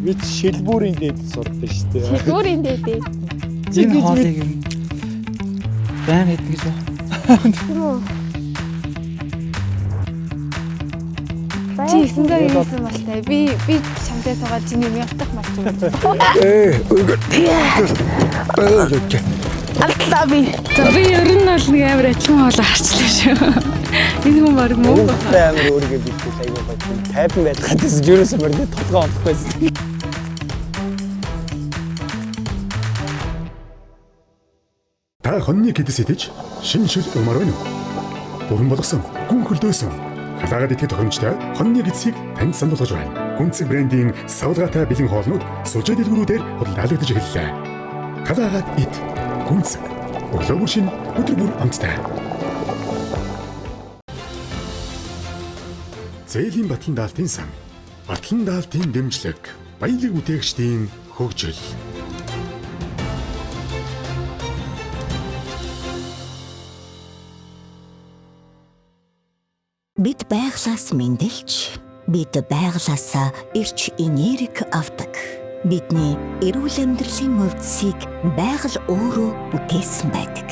Бид шилбүүрийн дээд сурдаг шүү дээ. Шилбүүрийн дээд. Энэ хоолыг юм. Байн хэд гэж байна. Чи 900 ирсэн болтой. Би чамтай суугаад чиний юм явах мал зүг. Алтлаа би. За би ер нь бол нэг амар адилхан хоол харчлаа шүү. Энэ хүн баг муу. Амар өөрийгөө битгий айгаа бодсон. Тайван байх гэсэн юусэн мөрөнд толгоо олохгүй. Та хоньны гэдэс идэж шин шил умаар байна уу? Бүрэн болгосон, гүн хөлдөөсөн. Халаагаад идэхэд тохиромжтой хоньны гэдэсийг танд санал болгож байна. Гүнзгий брендийн савлгаатай бэлэн хоолнууд сүлжээ дэлгүүрүүдээр худалдаалагдаж эхэллээ. Халаагаад ид, гүнзэг, өглөө бүр шин, өдөр бүр амттай. Зээлийн Батлан даалтын сан, Батлан даалтын дэмжлэг, баялаг бүтээгчдийн хөгжил. Бид байгалаас мэндэлж, бид байгалаас эрч энерги авдаг. Бидний эрүүл амьдралын явцыг байгаль өөрөө бүтээсэн байдаг.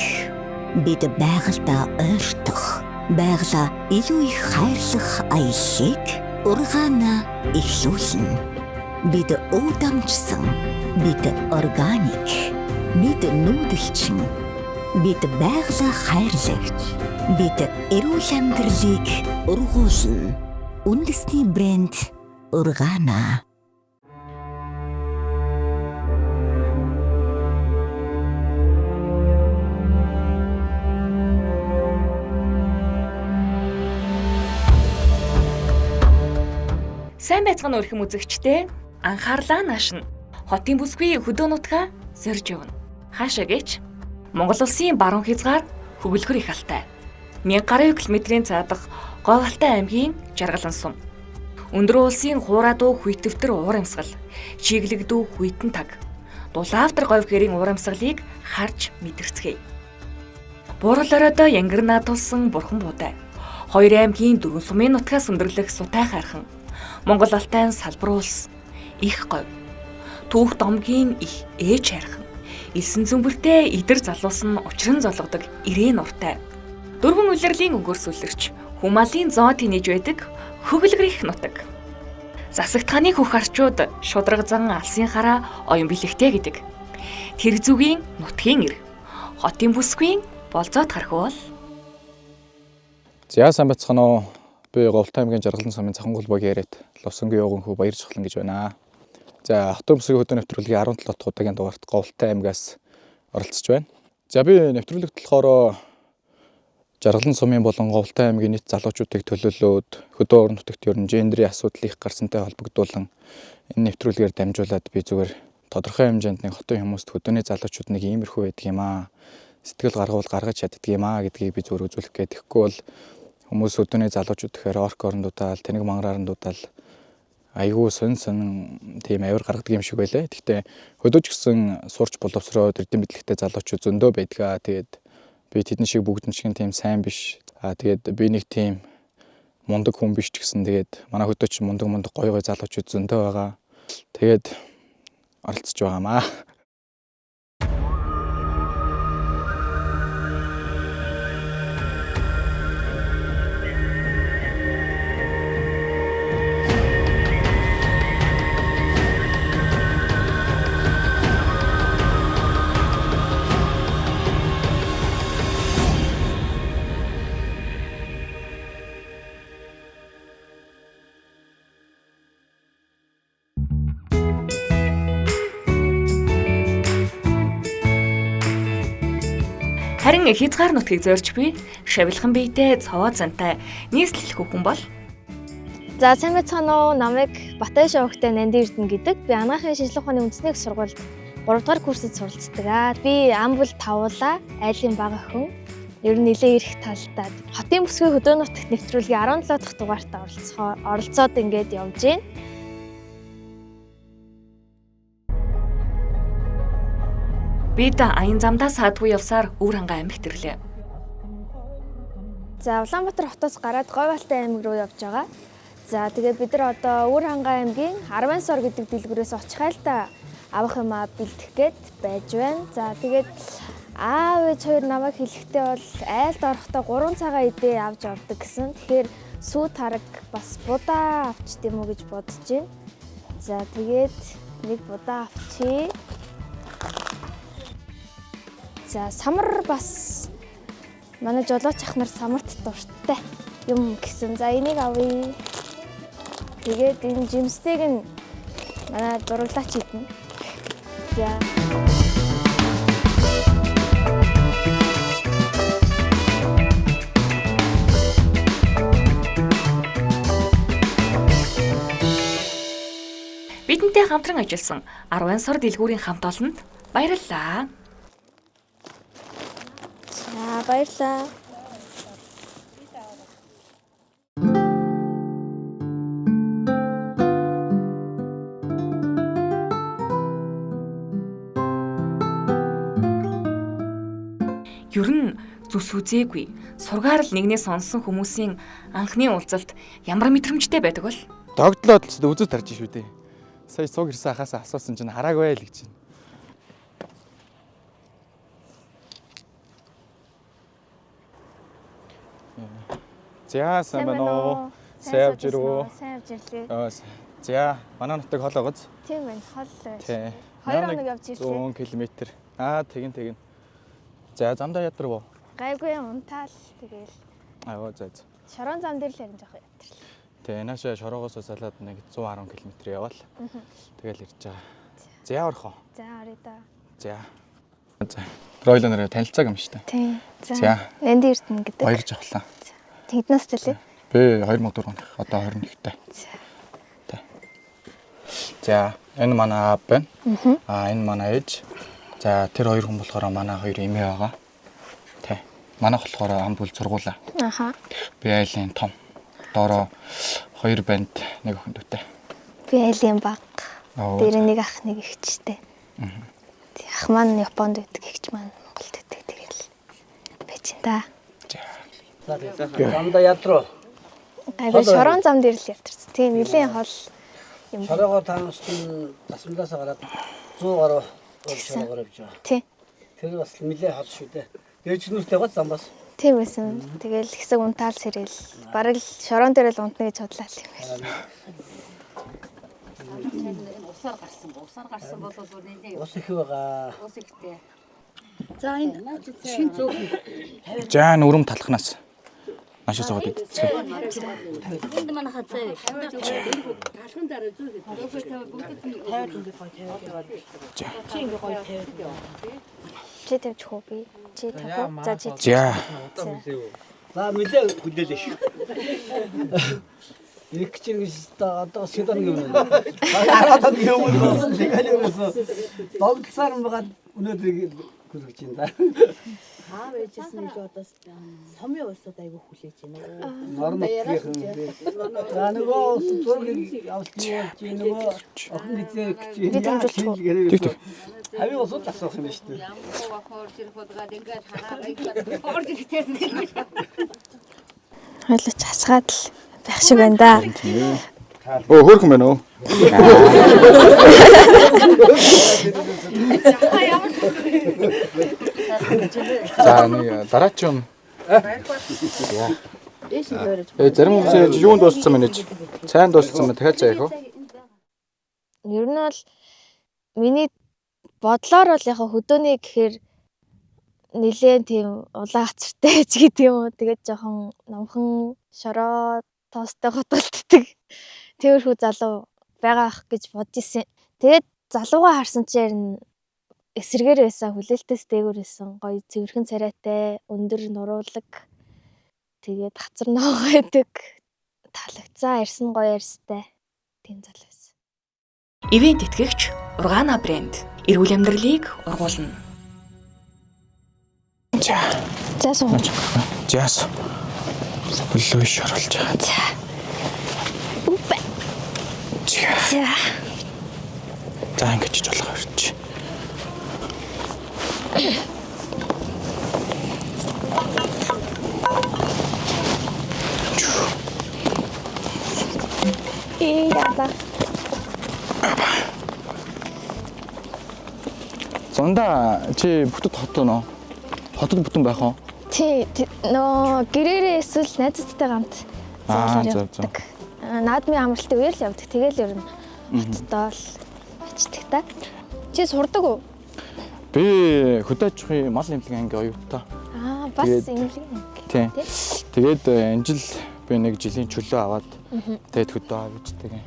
Бид байгальдаа ойртох, байгалаа илүү их хайрлах аяллыг ургаана эхлүүлнэ. Бид өвдамжсан, бид органик, бид нүүдэлчин, бид байгалаа хайрлагч, бид эрүүл амьдралыг ургуулна. Үндэсний брэнд Ургаана. Сайн байцгаана өрхөм үзэгчтэй. Анхаарлаа наашна. Хотын бүсгүй хөдөө нутгаа сорж явна. Хаашаа гэж? Монгол улсын баруун хязгаар хөвөлгөр их алтай. 1000 гаруй км-ийн цаадах Говьалтай аймгийн Жаргалан сум. Өндөр улсын Хуурадуу хүйтвтер уур амьсгал, Чиглэгдүү хүйтэн таг, Дулаавтар говь гэрийн уур амьсгалыг харж мэдэрцгээе. Бурал оройдоо янгирнаа тулсан бурхан буудай. Хоёр аймгийн дөрвөн сумын нутгаас өндөрлөх сутай хайрхан. Монгол Алтайн салбар улс их говь. Түүх домгийн их ээж хайрхан. Элсэн зүмбэртэй идэр залуусан учран зологдог ирээн уртай. Дөрвөн улирлын өнгөрс үлэрч Хүмалийн зоо тэнэж байдаг хөвөлгөрих нутаг. Засагт хааны хөх арчууд шудрагзан алсын хараа оюун бэлэгтэй гэдэг. Тэр зүгийн нутгийн ир. Хотын бүсгүй болзоод хархвал. За сайн бацхан уу. Би Говьалтай аймгийн Жаргалан сумын Цахангул баг яриад Ловсонгийн явган хүү баяр жохлон гэж байна. За хотын бүсгийн хөдөө нэвтрүүлгийн 17 дахь удаагийн дугаарт Говьалтай аймгаас оролцож байна. За би нэвтрүүлэгт болохоор Жаргалан сумын болон Говьалтай аймгийн нийт залуучуудыг төлөөлөөд хөдөө орон нутагт ер нь гендерийн асуудлыг гарсантай холбогдуулан энэ нэвтрүүлгээр дамжуулаад би зүгээр тодорхой хэмжээнд нэг хотын хүмүүст хөдөөний залуучууд нэг иймэрхүү байдаг юм аа. Сэтгэл гаргуул гаргаж чаддаг юм аа гэдгийг би зүгээр үзүүлэх гээд тэгэхгүй бол хүмүүс хөдөөний залуучууд гэхээр орк орондуудаал, тэнэг мангараарандуудаал айгүй сонин тийм авир гаргадаг юм шиг байлаа. Гэхдээ хөдөөж гисэн сурч боловсроод эрдэм мэдлэгтэй залуучууд зөндөө байдгаа. Тэгээд би тэдэн шиг бүгдэн шиг тийм сайн биш. Тэгээд би нэг тийм мундаг хүн биш ч гэсэн тэгээд манай хөдөөч мундаг гоё залуучууд зөндөө байгаа. Тэгээд оролцож байгаамаа. Харин хязгаар нутгийг зорж буй шавилхан биетэй цовоо зантай нийслэл хүүхэн бол. За сайн байцгаана уу. Намайг Батай Шавхтай Нанди Эрдэнэ гэдэг. Би анагаахын шинжилгээ ухааны үндэсний их сургуульд 3 дугаар курсэд суралцдаг. Би амбул тавуулаа, айлын бага охин. Ер нь нэлээ ирэх талтай. Хотын бүсгүй хөдөө нутагт нэвтрүүлгийн 17 дахь дугаарт оролцоод ингээд явж байна. Бид аян замдаа саадгүй явсаар Өвөр хангаа аймагт ирлээ. За Улаанбаатар хотоос гараад Говьалтай аймаг руу явж байгаа. За тэгээд бид нар одоо Өвөр хангаан аймгийн 10 сар гэдэг дэлгүүрээс очих айлта авах юм бэлдэх гээд байж байна. За тэгээд аав ээж хоёр намайг хэлэхдээ бол айлд орохдоо 3 цагаа идээ авч ордог гэсэн. Тэгэхээр сүү тараг бас будаа авчт юм уу гэж бодож байна. За тэгээд нэг будаа авчи. За самар бас манай жолооч ах нар самарт дуртай юм гэсэн. За энийг авъя. Тэгээд энэ жимстийг нь манай зураглаач идэнэ. За. Бидэнтэй хамтран ажилласан 10 сар дэлгүүрийн хамт олонд баярлалаа. За баярлалаа. Ер нь зүс үзээгүй, сургаар л нэгнээс сонсон хүмүүсийн анхны уулзалт ямар мэдрэмжтэй байдаг бол? Догтлоод л үзэж тарж шүү дээ. Сая цуг ирсэн ахаасаа асуусан чинь хараагүй л гэж байна. За сайн байна уу? Сайн явж ирвөө? Сайн явж ирлээ. За манай нутаг хол байгааз. Тийм байна. Хол байж. Тий. 2 хоног явж ирлээ. 100 км. Тэгин. За замдаа ядрав уу? Гайгүй унтаал тэгээл. За. Шорон зам дээр л яг жоох ятрлаа. Тий, наашаа шороогоос салаад нэг 110 км явал. Тэгэл ирж байгаа. За орох уу? За орё да. За. Ройло нэрээ танилцааг юм шүү дээ. Тийм. За. Энд эрдэнэ гэдэг. Баярлж авлаа. Тэднээс төлөө. Би 2004 он. Одоо 21-тэй. За, энэ манай аав байна. Энэ манай ээж. За, тэр хоёр хүн болохоор манай хоёр эмээ байгаа. Тий. Манайх болохоор ам бүл зургуулаа. Аха. Би айлын том. Доороо 2 банд нэг охин дүүтэй. Би айлын баг. Дээр нэг ах нэг эгчтэй. Тий, ах маань Японд байдаг, эгч маань Монголд байдаг. Тэгэл байж ин та. Замда ядруу. Айгу шорон зам дээр л ятарсан. Тийм нэлийн хол юм. Шороогоо таамаглан тасмалаасаа гараад 100 гаруй шороогоор явж байгаа. Тий. Тэр бас нэлээ хол шүү дээ. Дээжнүүртэй гол зам бас. Тийм байсан. Тэгэл хэсэг унтаал сэрэл. Бараг л шорон дээр л унтна гэж бодлаа юм байна. Усаар гарсан бол үнэндээ Ус их байгаа. ус ихтэй. За энэ шин зөв. За, нүрэм талхнаас. Машин суугаад идчихсэн. Энд манай хацаа. Талхан дараа зөв хэд. Тавиад ингэ гоё. Чи ингэ гоё тавиад. Чи тавьчих уу би? Чи тавих уу? За чи. За. За мэдээ хүлээлээ шүү. Их чинь гэж одоо сэдэн юм. Араад нь юм болсон. Тэгэл ерөөсө догтлсаар байгаа өнөөдрийг хүлээж байна. Аав ээжсэн илүү одоо сомын уусууд айгүй хүлээж байна. Нормалийнх юм. За нөгөө зургийг авсан чинь нөгөө охин гизээ гэж Хави усууд асуух юм шүү дээ. Ямгаа хоорж ирэх бодгаад ингээд хараагаа хоорж ирэхтэй. Хойлоч хасгаад л байх шиг байна да. Хөөрхөн байна уу? За нэг дараач юм. Зарим хүмүүс юунд дууссан мэнэ? Сайн дууссан мэ дахиад заах уу? Ер нь бол миний бодлоор бол яг хөдөөний гэхээр нэлээд тийм улаан хацартай ч гэдэг юм уу. Тэгээд жоохон номхон шороо тоостой готолддаг. Тэрхүү залуу байгаа ах гэж бодож исэн. Тэгээд залуугаа харсан чинь эсэргээр байсан, хүлээлтээс дээгүүр байсан. Гоё цэвэрхэн царайтай, өндөр нуруулаг. Тэгээд хацар ноогоо байдаг. Таалагдсан, арьсан гоё арьстай. Тийм залуу байсан. Ивент итгэгч Ургана брэнд эрүүл амьдралыг ургуулна. За сууж. Жаас. Бүлгүй шоруулж байгаа. За. Упа. За. За ингэж жолоо ирч. баярлалаа. Зондоо чи бүтэн хотод нөө. Хотод бүтэн байх уу? Тий нөө гэрээрээ эсвэл найзуудтай хамт зоолоор явдаг. Наадмын амралтын үеэр л явдаг. Тэгэл ер нь хотдоо л очдаг та. Чи сурдаг уу? Би хөдөө аж ахуйн мал эмнэлгийн анги оюутаа. Бас эмнэлгийн анги. Тийм. Тэгээд энэ жил би нэг жилийн чөлөө аваад тэгээд хөдөө авчихдаг юм.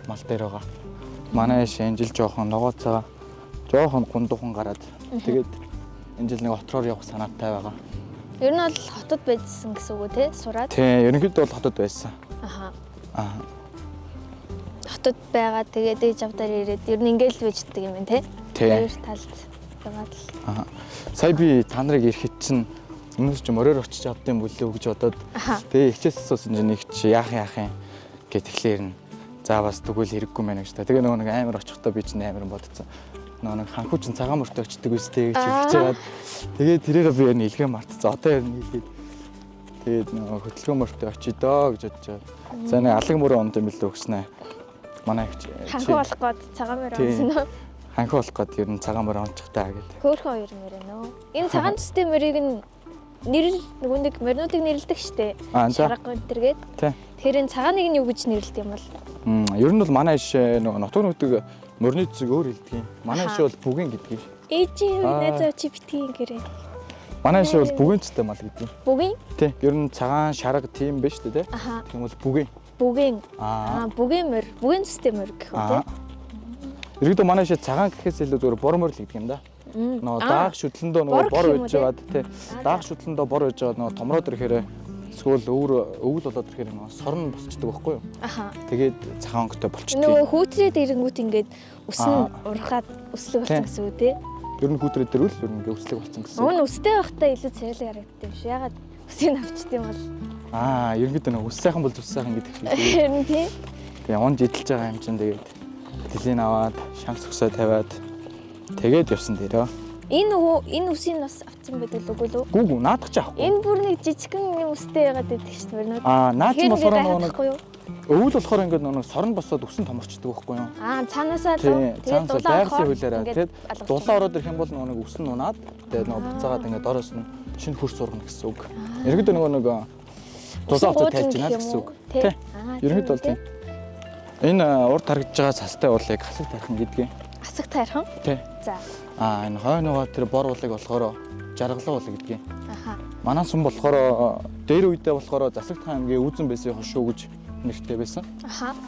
Мал дээр байгаа. Манай энэ жил жоохон ногооцоо жоохон гундуухан гараад тэгээд энэ жил нэг отроор явах санаатай байгаа. Ер нь бол хотод байжсэн гэсэн үг үү те? Сураад. Тийм, ерөнхийдөө бол хотод байсан. Хотод байгаа тэгээд ээж авдаар ирээд ер нь ингээл байждаг юм байна те? Хоёр талд яваад л. Сая би та нарыг ирэхэд чинь өмнөөс ч мороор очиж авдсан бүлээ гэж бодоод тэгээ ихчээс асуусан чинь их чи яах юм гэт тэгэхээр нь за бас тэгвэл хэрэггүй мэн гэж та. Тэгээ нөгөө нэг амар очихдоо би чинь амар бодсон. Нөгөө нэг ханхуу чинь цагаан мөртөө очдөг үстэй гэж хэлж байгаад тэгээ тэрийг би ер нь илгээ мартцсан. Одоо ер нь хэлээд тэгээд нөгөө хөдөлгөөн мөртөө очидоо гэж бодож байгаа. За нэг алаг мөрөө онд юм билээ өгснэ. Манай их ханхуу болох гээд цагаан мөр онсон уу? Ханхуу болох гээд ер нь цагаан мөр онцгтай гэдэг. Хөөхөн хоёр мөрөө нөө. Энэ цагаан төстэй мөрийг нь нэрл нөгөө нэг морнуудыг нэрлдэг штэ. Шарга өнтергээд. Тэгэхээр энэ цагааныг нь юу гэж нэрлэдэг юм бол? Ер нь бол манай иш нөгөө нутаг нутаг мөрний цэцэг өөр хэлдэг юм. Манай иш бол бүгэн гэдэг юм. Ээжийн найзаа чи битгий гэрээ. Манай иш бол бүгэн цэцтэй мал гэдэг юм. Бүгэн? Тий. Ер нь цагаан шарга тийм биш үү те? Тийм бол бүгэн. Бүгэн. Бүгэн мөр. Бүгэн цэцтэй мөр гэх үү те? Ерөөдөө манай иш цагаан гэхээс илүү зөвөр бор мөр л гэдэг юм да. Нөгөө даах шүтлэндөө нөгөө бор үйж байгаад тий. Даах шүтлэндөө бор үйж байгаад нөгөө томроод ирэхээр эсвэл өвөл болоод ирэхээр нөгөө сорн босчдөг байхгүй юу? Тэгээд цагаан өнгөтэй болчдөг. Нөгөө хүүтрээд ирэнгүүт ингээд ус нь урахад өслөг болсон гэсэн үү те? Ер нь хүүтрээд дэрвэл ер нь ингээд өслөг болсон гэсэн. Уг нь өстэй байхдаа илүү царайлаг харагддаг юм шүү. Ягаад өсийг авчдсан юм бол? Ерөнхийдөө нөгөө ус сайхан бол зүс сайхан гэдэг шиг. Харин тий. Тэгээ онд идэлж байгаа юм чинь тэгээд тэлийн аваад шамс өсөө тавиад тэгээд явсан дээрөө. Энэ үсийг бас авцсан байдаг үгүй л үү? Гүү наадах ч аахгүй. Энэ бүр нэг жижигхэн юм үстэй байгаад байдаг шүү дээ. Наад ч болохоор нөгөө өвөл болохоор ингээд нөгөө сорн босоод өсөн томорчдөг байхгүй юу? Цаанаасаа л тэгээд байгалийн хуулиараа тэгээд дулаан ороод ирэх юм бол нөгөө нэг өсөн нунаад тэгээд нөгөө буцаагаад ингээд дороос нь шинэ хурц сургана гэсэн үг. Ерөнхийдөө нөгөө нэг дулаан утаа тайлж байна гэсэн үг. Тий. Ерөнхийдөө бол тийм. Энэ урд харагдж байгаа цастай уулыг хасаг тархан гэдгийг. Хасаг тархан? Тий. За. Энэ хойноогоо тэр бор уулыг болохоор жаргалаа уул гэдгийг. Манай сум болохоор дээр үедээ болохоор Засагтхан аймгийн Үүзэн Бэсийн хошуу гэж нэртэй байсан.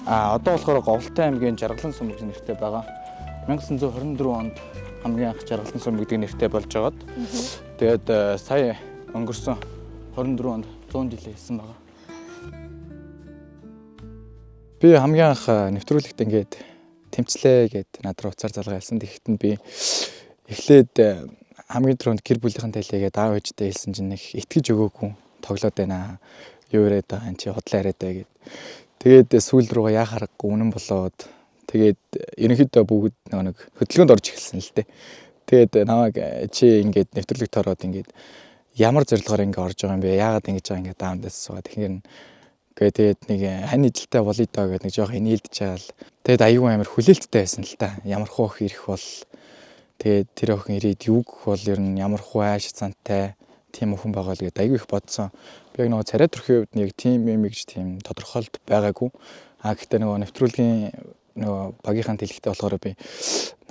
Одоо болохоор Говьтай аймгийн Жаргалан сум гэж нэртэй байгаа. 1924 онд хамгийн анх Жаргалан сум гэдэг нэртэй болж байгаад тэгээд сая өнгөрсөн 24 онд 100 жилийн хэлсэн байгаа. Би хамгийн анх нэвтрүүлэгт ингээд тэмцлээ гэд над руу уцаар залгаа ялсан. Тэгэхэд нь би эхлээд хамгийн түрүүнд гэр бүлийнхэн тайлээгээд аав ээжтэй хэлсэн чинь нэг итгэж өгөөгүй тоглоод байна. Юу яриад байгаа юм чи худлаа яриад бай гэд. Тэгээд сүүл рүүгээ яа харахгүй үнэн болоод тэгээд ерөнхийдөө бүгд нэг хөдөлгөөнд орж эхэлсэн л дээ. Тэгээд намайг чи ингээд нэвтрүүлэгт ороод ингээд ямар зорилгоор ингээд орж байгаа юм бэ? Яагаад ингэж байгаа ингээд даамдаас суугаад тэгэхээр тэгээд нэг хань ижилтэй болъё доо гэдэг нэг жоох инээлдэж байгаа л. Тэгээд аюу амар хүлээлттэй байсан л та. Ямар хух ирэх бол тэгээд тэр охин ирээд юу гэх бол ер нь ямар хуу ааш цантай тийм охин байгаа л гээд аюу их бодсон. Би яг нөгөө царай төрхийн үед нэг тийм юм гэж тийм тодорхойлт байгаагүй. Гэхдээ нөгөө нэвтрүүлгийн нөгөө багийнхан тэлхтэй болохоор би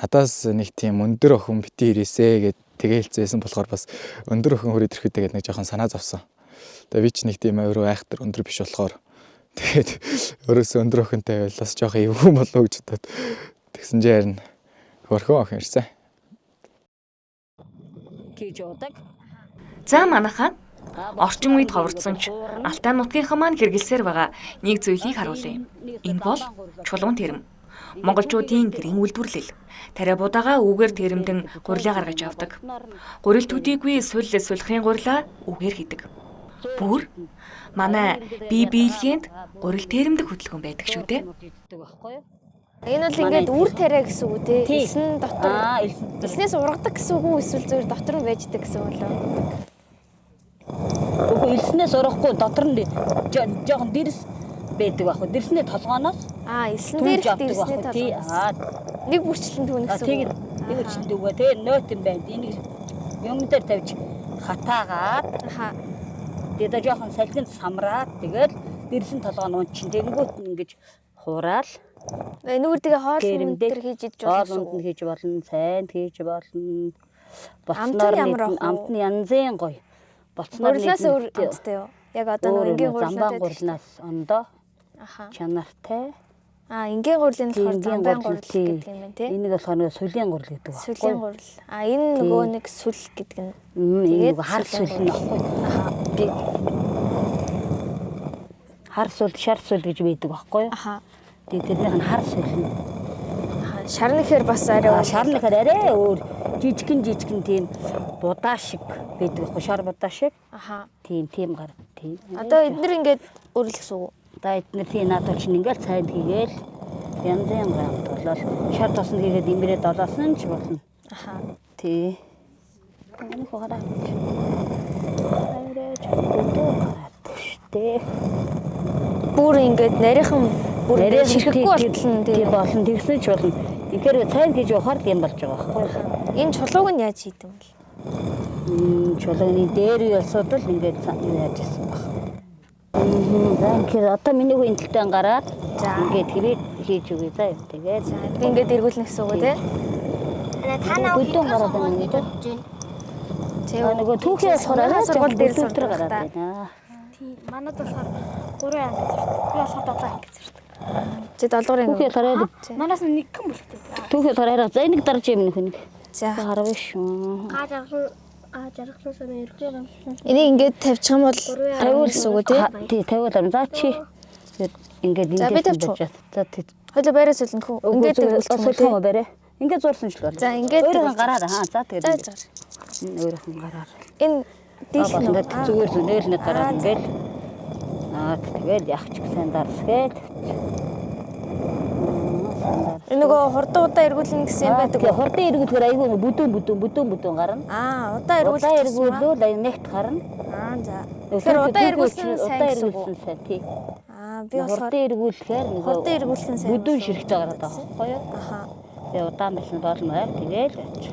надаас нэг тийм өндөр охин бити ирээсэ гэд тэгэлцээсэн болохоор бас өндөр охин хүрээд ирэхэд тэгээд нэг жоохон санаа зовсон. Тэгээ би ч нэг тийм өөрөө айхтар өндөр биш болохоор тэгээд өөрөөсөө өндөр охинтой байлаас жоох эвгүй болов гэж бодоод тэгсэн чинь харин хөрхөн охин ирсэн. За манайхаа орчин үед ховордсон ч Алтай нутгийнхаа маань хэрэгэлсээр байгаа нэг зүйлийг харуулъя. Энэ бол чулуун тэрэм. Монголчуудын гэрийн үйлдвэрлэл. Тариа будаага үгээр тэрэмдэн гурилаа гаргаж авдаг. Гурил төдийгүй сулхын гурилаа үгээр хийдэг. Бүр манай бие биелгээнд гурил тэрэмдэг хөдөлгөөн байдаг шүү дээ. Энэ бол ингээд үр тариа гэсэн үг үү те? Элсэн дотор. Элснээс ургадаг гэсэн үг үү эсвэл зөвхөн дотор нь байждаг гэсэн үг лөө? Үгүй элснээс ургахгүй дотор нь жоохон дэрс байдаг байх. Дэрсний толгооноос эсэн дээрх дэрсний тий. толгоо. Нэг бүрчлэн түүнэ гэсэн. Тэгээд нэг үрчлэн дүүгээ тэгээ нойт юм байна. Энийг юм дээр тавьж хатаагаад тэгээд жоохон салхинд самраад тэгээд дэрсэн толгоо нь унчин тэгэнгүүт нь ингэж хураал. Нүгэр тэгээ хоол өндөр хийж идэж болно. Хоол өндөр хийж болно, сайн хийж болно. Амт нь янзын гоё. Болцноор гурлаас өөр амттай юу? Яг одоо нэг ингийн замбан гурлаас ондоо. Чанартай. Ингийн гурлын болохоор замбан гурл гэдэг юм байна тий. Энийг болохоор нэг сүлийн гурл гэдэг байна. Сүлийн гурл. Энэ нөгөө нэг сүл гэдэг нь. Тэгээд хар сүл нь баггүй. Би хар сүл, шар сүл гэж байдаг байхгүй юу? Тэгээд тэрнийх нь хар сүл нь. Шарныхэр бас арай шарныхэр арай өөр жижигхэн тийм будаа шиг байдаг байхгүй шар будаа шиг. Тийм гар тийм. Одоо эдгээр ингээд өөрлөх гэсэн үг. Одоо эдгээр тийм надад чинь ингээд цайнд хийгээл янзын гамт болол шар тоснд хийгээд имбэрээ долоосон ч болно. Тий. Энийг хоороо. Бүр ингээд нарийнхан бүр ширхэхгүй болтол тий болно тэгсэн ч болно. Тэгэхээр цайнд хийж ухаар юм болж байгаа байхгүй. Энэ чулууг нь яаж хийдэм бэ? Чулууны дээр ясуудал ингээд яаж хийсэн баг. Тэгэхээр одоо миний хүү энэлтэй гараад ингээд хэрэг хийж өгье заа. Тэгээд би ингээд эргүүлнэ гэсэн үг тий. Та наа бүдүүн гараад байна гэдэг. Тэгээ нөгөө түүхээ сургууль дээр сурдаг гараад байна. Тий. Манайд болохоор 3 анги зурдаг. Би болохоор 7 анги зурдаг. Чи 7 дугаар анги. Түүхээ гараад. Манаас нэг хэн бүлэгтэй. Түүхээ гараад. За энийг дарж юм нөх нэг. За харав шүү. жаргалсан эргээр юм. Энийг ингээд тавьчих юм бол тавиул гэсэн үг тий тавиул юм. За чи ингээд ингээд байж. За тий. Хойло байраас үлнэх үү? Ингээд үлдэх барай. Ингээд зурсан ч л байна. За ингээд өөрөөр гараад за тэгээд өөрөөр гараад. Энэ дийлх нь зүгээр зүнэл нэг гараад ингээд тэгээд явчих сайн дарсгээд. Нөгөө хурдуудаа эргүүлнэ гэсэн юм байдаг. Хурдан эргүүлэхээр айгүй бүдүүн гарна. Удаа эргүүлвэл нэгт гарна. За. Тэгэхээр удаа эргүүлсэн сайн тий. Би болохоор хурдан эргүүлэхээр хурдан эргүүлсэн сайн. Бүдүүн ширхэж байгаа байхгүй юу? Тэгээ удаан байсан болно. Тэгээл явчих.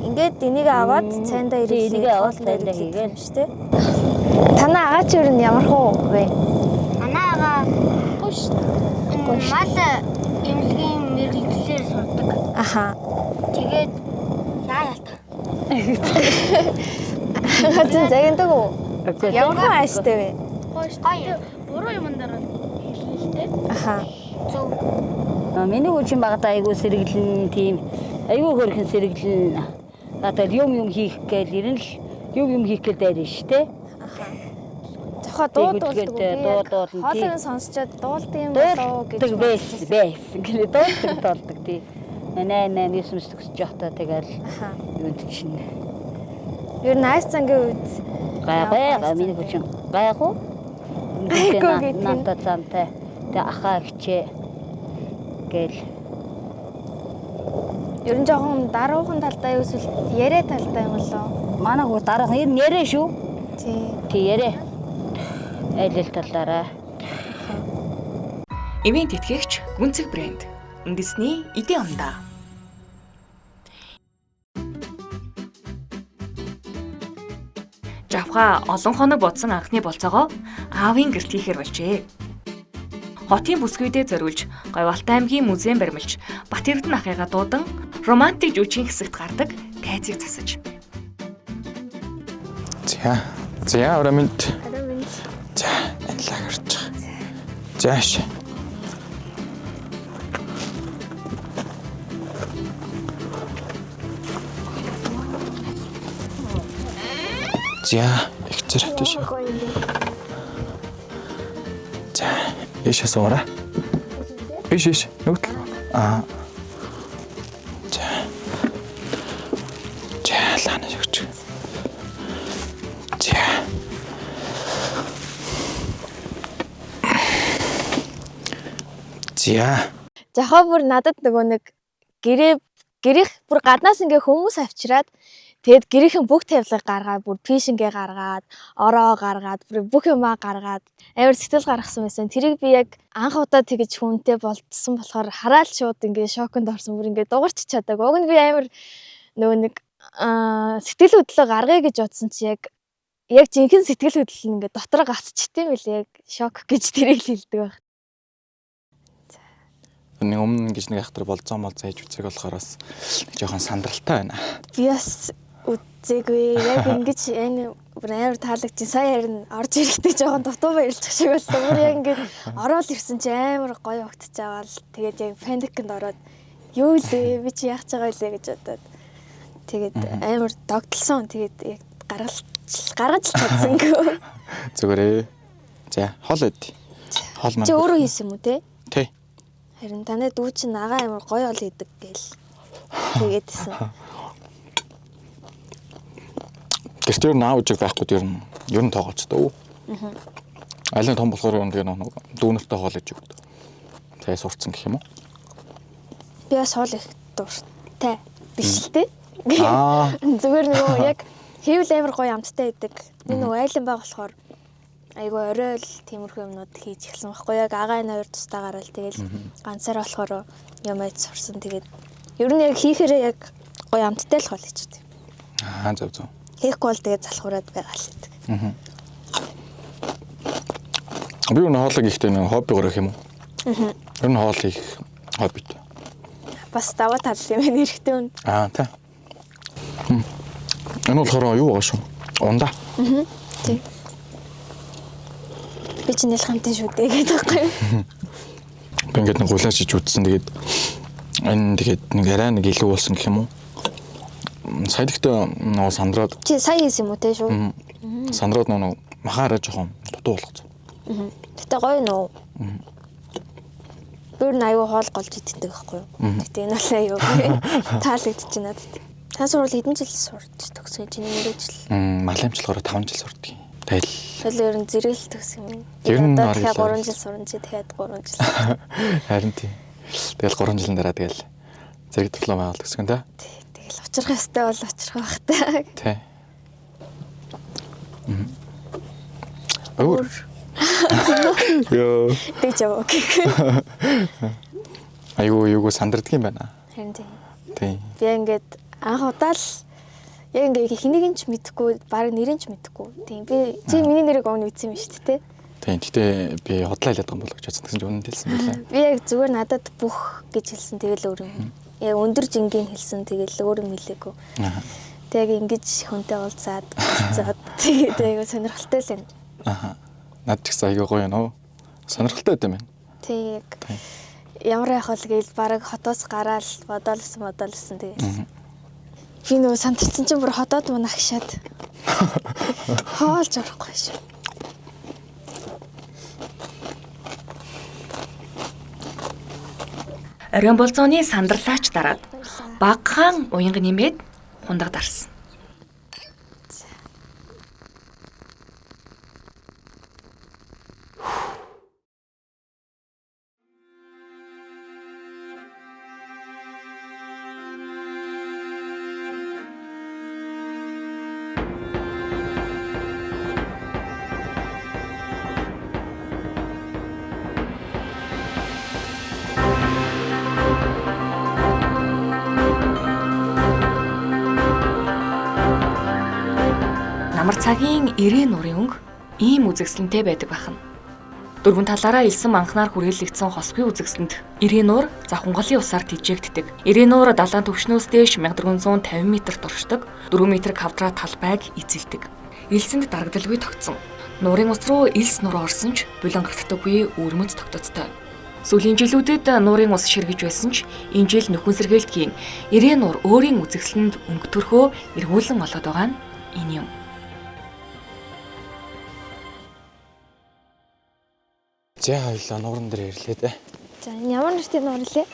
Ингээд энийг аваад цайндаа ирүүлээ. Энийг аваад цайндаа хийгээл шүү дээ. Танаа агаа чи юу ямар хуу вэ? Танаа агаа гош. Мал эмнэлгийн мэрэгчлэр сурдаг. Тэгээд яалт. Хатан загиндаг уу? Ямар хуу ааштай вэ? Гош. Буруу юм дараа хэлнэ л дээ. Зөв. Миний хүчин багтаа айгүй сэргэлэн тийм айгүй хөрхэн сэргэлэн одоо юм хийх гээл ирэн л юм хийх гээл дайрна шүү дээ. Зохоо дуудуулдаг. Хоолыг сонсчод дуулдаг юм болоо гэж байсан. Гэлээ дуулдаг тий. 8 9 жохтой тэгэл юунд чинь. Ер нь айс цангийн үед гайхаа миний хүчин гайхуу. Айгүй надад замтай. Тэ ахаа хичээ гэл. Ер нь жоохон даруухан талтай юу эсвэл яриа талтай юм болоо. Манай хүү даруухан ер нь яриа шүү. Тий яриа. Айл талаараа. Ивент тэтгэгч Гүнцэг брэнд. Үндэсний эдийн ондаа. Жавха олон хоног бодсон анхны болцоогоо аавын гэрт хийхээр болжээ. Хотын бүсгүйдээ зориулж Говьалтай аймгийн музейн баримлж Бат Эрдэнэ ахыгаа дуудан романтик жүжигчийн хэсэгт гардаг тайзыг засаж. За орамент. За анлаа гарч байгаа. Зааш. За их зэрэгтэй шүү. За ишээ суурай. Иш нүгтэл. За лана шигч. Жахаа бүр надад нөгөө нэг гэрэх бүр гаднаас ингээ хүмүүс авчираад Тэгээд гэрийнхэн бүх тавилгыг гаргаад, бүр пишингээ гаргаад, ороо гаргаад, бүх юмаа гаргаад амар сэтгэл гаргасан байсан. Тэрийг би яг анх удаа тэгэж хүнтэй болтсон болохоор хараад шууд ингээ шоконд орсон. Бүр ингээ дуурч чадаагүй. Уг нь би амар нөгөө нэг сэтгэл хөдлөлөө гаргая гэж бодсон чи яг жинхэнэ сэтгэл хөдлөл нь ингээ дотор гацчихдээ мэл яг шок гэж тэрийг хэлдэг байх. Нэг өмнө гэж нэг ахтар болзоо хийж үзэх болохоор бас нэг жоохон сандралтай байна. Би бас үзээгүй. Яг ингэж энэ амар таалагдчих. Сая харин орж ирэхдээ жоохон дутуу баярлах шиг болсон. Бүр яг ингэж ороод ирсэн чи амар гоё огтж аваад тэгээд яг паникнд ороод юу лээ би чи яах байгаа лээ гэж бодоод тэгээд амар догтлсон. Тэгээд яг гаргаж чадсангүй. Зүгээрээ. За, хоол идэ. Хоол маань. Чи өөрөө хийсэн юм уу те? Тий. Харин таны дүү чинь агаа амар гоё ол хийдэг гээл. Тэгээдсэн. Гэртээ наавжиг байхгүй ер нь тоогооч дөө. Алин том болохоор юм тэгээ нэг дүүнэртэй хоол иж өгдөг. Тэгээ сурцсан гэх юм уу? Би бас хоол их дуртай биш л те. Зүгээр нөгөө яг хийвэл амар гоё амттай байдаг. Би нөгөө айлан байгаа болохоор айгу орой л тиймэрхүү юмнууд хийж эхэлсэн байхгүй яг агаа энэ хоёр тустаагаар л тэгэл ганцаараа болохоор юм айд сурсан тэгээд ер нь яг хийхээрээ яг гоё амттай л хоол хийчихдэг. Зөв. Хийхгүй бол тэгээд залхуураад байгаа л гэдэг. Би өнөө хоолыг ихтэй нэг хоббигоор гэх юм уу? Ер нь хоол хийх хоббит. Бас даваа тал юм байна эрэхтэй үн. Тий. Энэ болохоор юу байгаа шүү? Ундаа. Тий. Би ч нэлхамтын шүү дээ гэдэг байхгүй юу? Би ингээд нэг гулаач хийж үзсэн тэгээд энэ тэгээд нэг арай нэг илүү болсон гэх юм уу? Сая гэхдээ нөө сандраад. Чи сая хийсэн юм уу те шүү? Сандраад нөө махаараа жоохон дутуу болгоцсон. Гэтэ гоё нөө. Бүр аюу хоол голж иддэг байхгүй юу? Гэтэ энэ бол аюу таалагдчих надад. Та сурвал хэдэн жил сурч төгсөж чинь мөрөжл. Маламжлагаараа 5 жил сурдаг юм. Тэгэл ер нь зэрэгэл төгсөн юм. Ер нь дахиад 3 жил сурна чи дахиад 3 жил. Харин тий. Тэгэл 3 жилийн дараа тэгэл зэрэг диплом аваад төгсгөн та. Тэгэл учрах ёстой бол учрах байх та. Тий. Өөр. Йоо. Тэжэв. Айгуу сандардаг юм байна. Харин тий. Тий. Би ингээд анх удаа л яг ингээ хэнийг ч мэдэхгүй, баг нэрийг ч мэдэхгүй. Тийм би чи миний нэрийг өгнө үтсэн юм шүү дээ. Тийм. Гэтэ би худлаа хэлээд байгаа юм болов гэж бодсон гэсэн чинь үнэн хэлсэн байлаа. Би яг зүгээр надад бүх гэж хэлсэн тэгэл өөр юм. Яг өндөр жингийн хэлсэн тэгэл өөр юм хэлээгүй. Тэг яг ингэж хүнтэй уулзаад тэгээд айгу сонирхолтой л байна. Над ч гэсэн айгу гоё нөө. Сонирхолтой байт юм байна. Тэг яг ямар яах вэ гээл баг хотоос гараал бодоолсон тэгэл. Би нөө сандарсан чинь бүр хотоод мөн агшаад хоолж орохгүй шүү. Оройн болзооны сандарлаач дараад багахан уянга нэмээд хундаг дарсан. Амар цагийн 90 нурын өнгө ийм үзэгсэлэнтэй байдаг бахан. Дөрвөн талаараа илсэн анхнаар хүрээлэгдсэн хосбын үзэгсэлэнд 90 нуур завхангалын усаар тижээгддэг. 90 нуур далайн түвшнөөс дээш 1450 м туршдаг, 4 м квадрат талбайг эзэлдэг. Илсэнд дарагдaltaгүй тогтсон. Нуурын ус руу илс нур орсон ч булангагддаггүй өвөрмөц тогтцтой. Сүүлийн жилүүдэд нуурын ус ширгэж байсан ч энэ жил нөхөн сэргээлтгийн 90 нуур өөрийн үзэгсэлэнд өнгө төрхөө эргүүлэн олоод байгаа нь энэ юм. За хоёлаа нууран дээр ирлээ дээ. За энэ ямар нэртэй нуур лээ?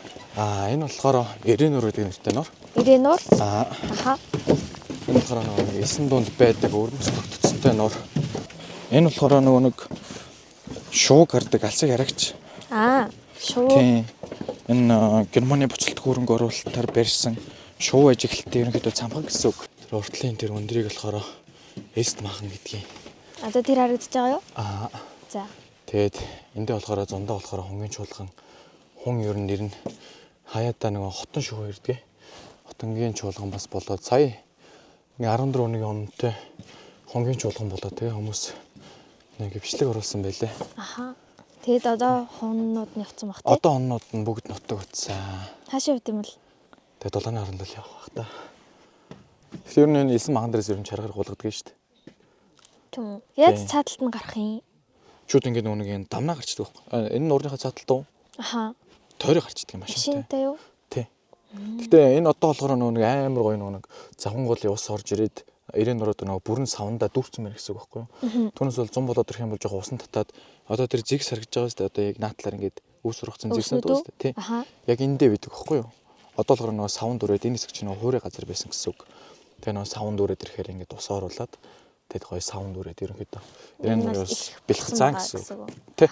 Энэ болохоор 90 нуур гэдэг нэртэй нуур. 90 нуур? Аха. Энэ болохоор нэг 9 дунд байдаг өрмөц тогтцолтой нуур. Энэ болохоор нэг шууг гардаг алсыг харагч. Шуу. Тийм. Энэ Германы буцалт хөрөнгө оруулалтаар барьсан шуу ажиглалтын ерөнхийдөө цамхаг гэсэн үг. уртлын тэр өндрийг болохоор эст махан гэдгийг. Одоо тэр харагдаж байгаа юу? За. Тэгээд эндээ болохоор зундаа болохоор хонгийн чуулган хүн ер нь нэр нь хаяатаа нэг хотон шүү ирдэг. Хотонгийн чуулган бас болоод сая 14 оны өмнөдөө хонгийн чуулган болоод тэгээ хүмүүс нэг бичлэг оруулсан байлээ. Аха. Тэгэд одоо хоннууд нь явцсан баг тий. Одоо хоннууд нь бүгд нутаг утсан. Хаашаа явд юм бол? Тэгээ дулааны харанд л явах бах та. Тэгэхээр ер нь элсэн махан дээрээс ер нь чаргаар гулгадаг шүү дээ. Тийм үү. Яаж цааталт нь гарах юм? Шүүд ингээд нэг юм дамнаа гарчдаг байхгүй. Энэ нь уурныхаа цааталт уу? Аха. Тойроо гарчдаг юм машинтай. Машинтай юу? Тий. Гэтэ энэ одоо болохоор нэг амар гоё нэг завхангуулын ус орж ирээд 94-д нэг бүрэн савндаа дүүрсэн мэр гэсэн үг байхгүй юу? Түүнээс бол 100 болоод ирэх юм бол жоохон усан татаад одоо тэр зиг саргиж байгаа шүү дээ. Одоо яг наатлаар ингээд өвс ургацсан зигсэн дөө шүү дээ. Тий. Яг эндээ бидэг байхгүй юу? Одоо болохоор нэг савнд үрээд энэ хэсэг чинь нэг хуурай газар байсан гэсэн үг. Тэгээ нэг савнд үрээд ирэхээр ингээд ус оруулаад тэгэд гоё савнд үрээд ерөнхийдөө энэ бас бэлхцаан гэсэн үг. Тий.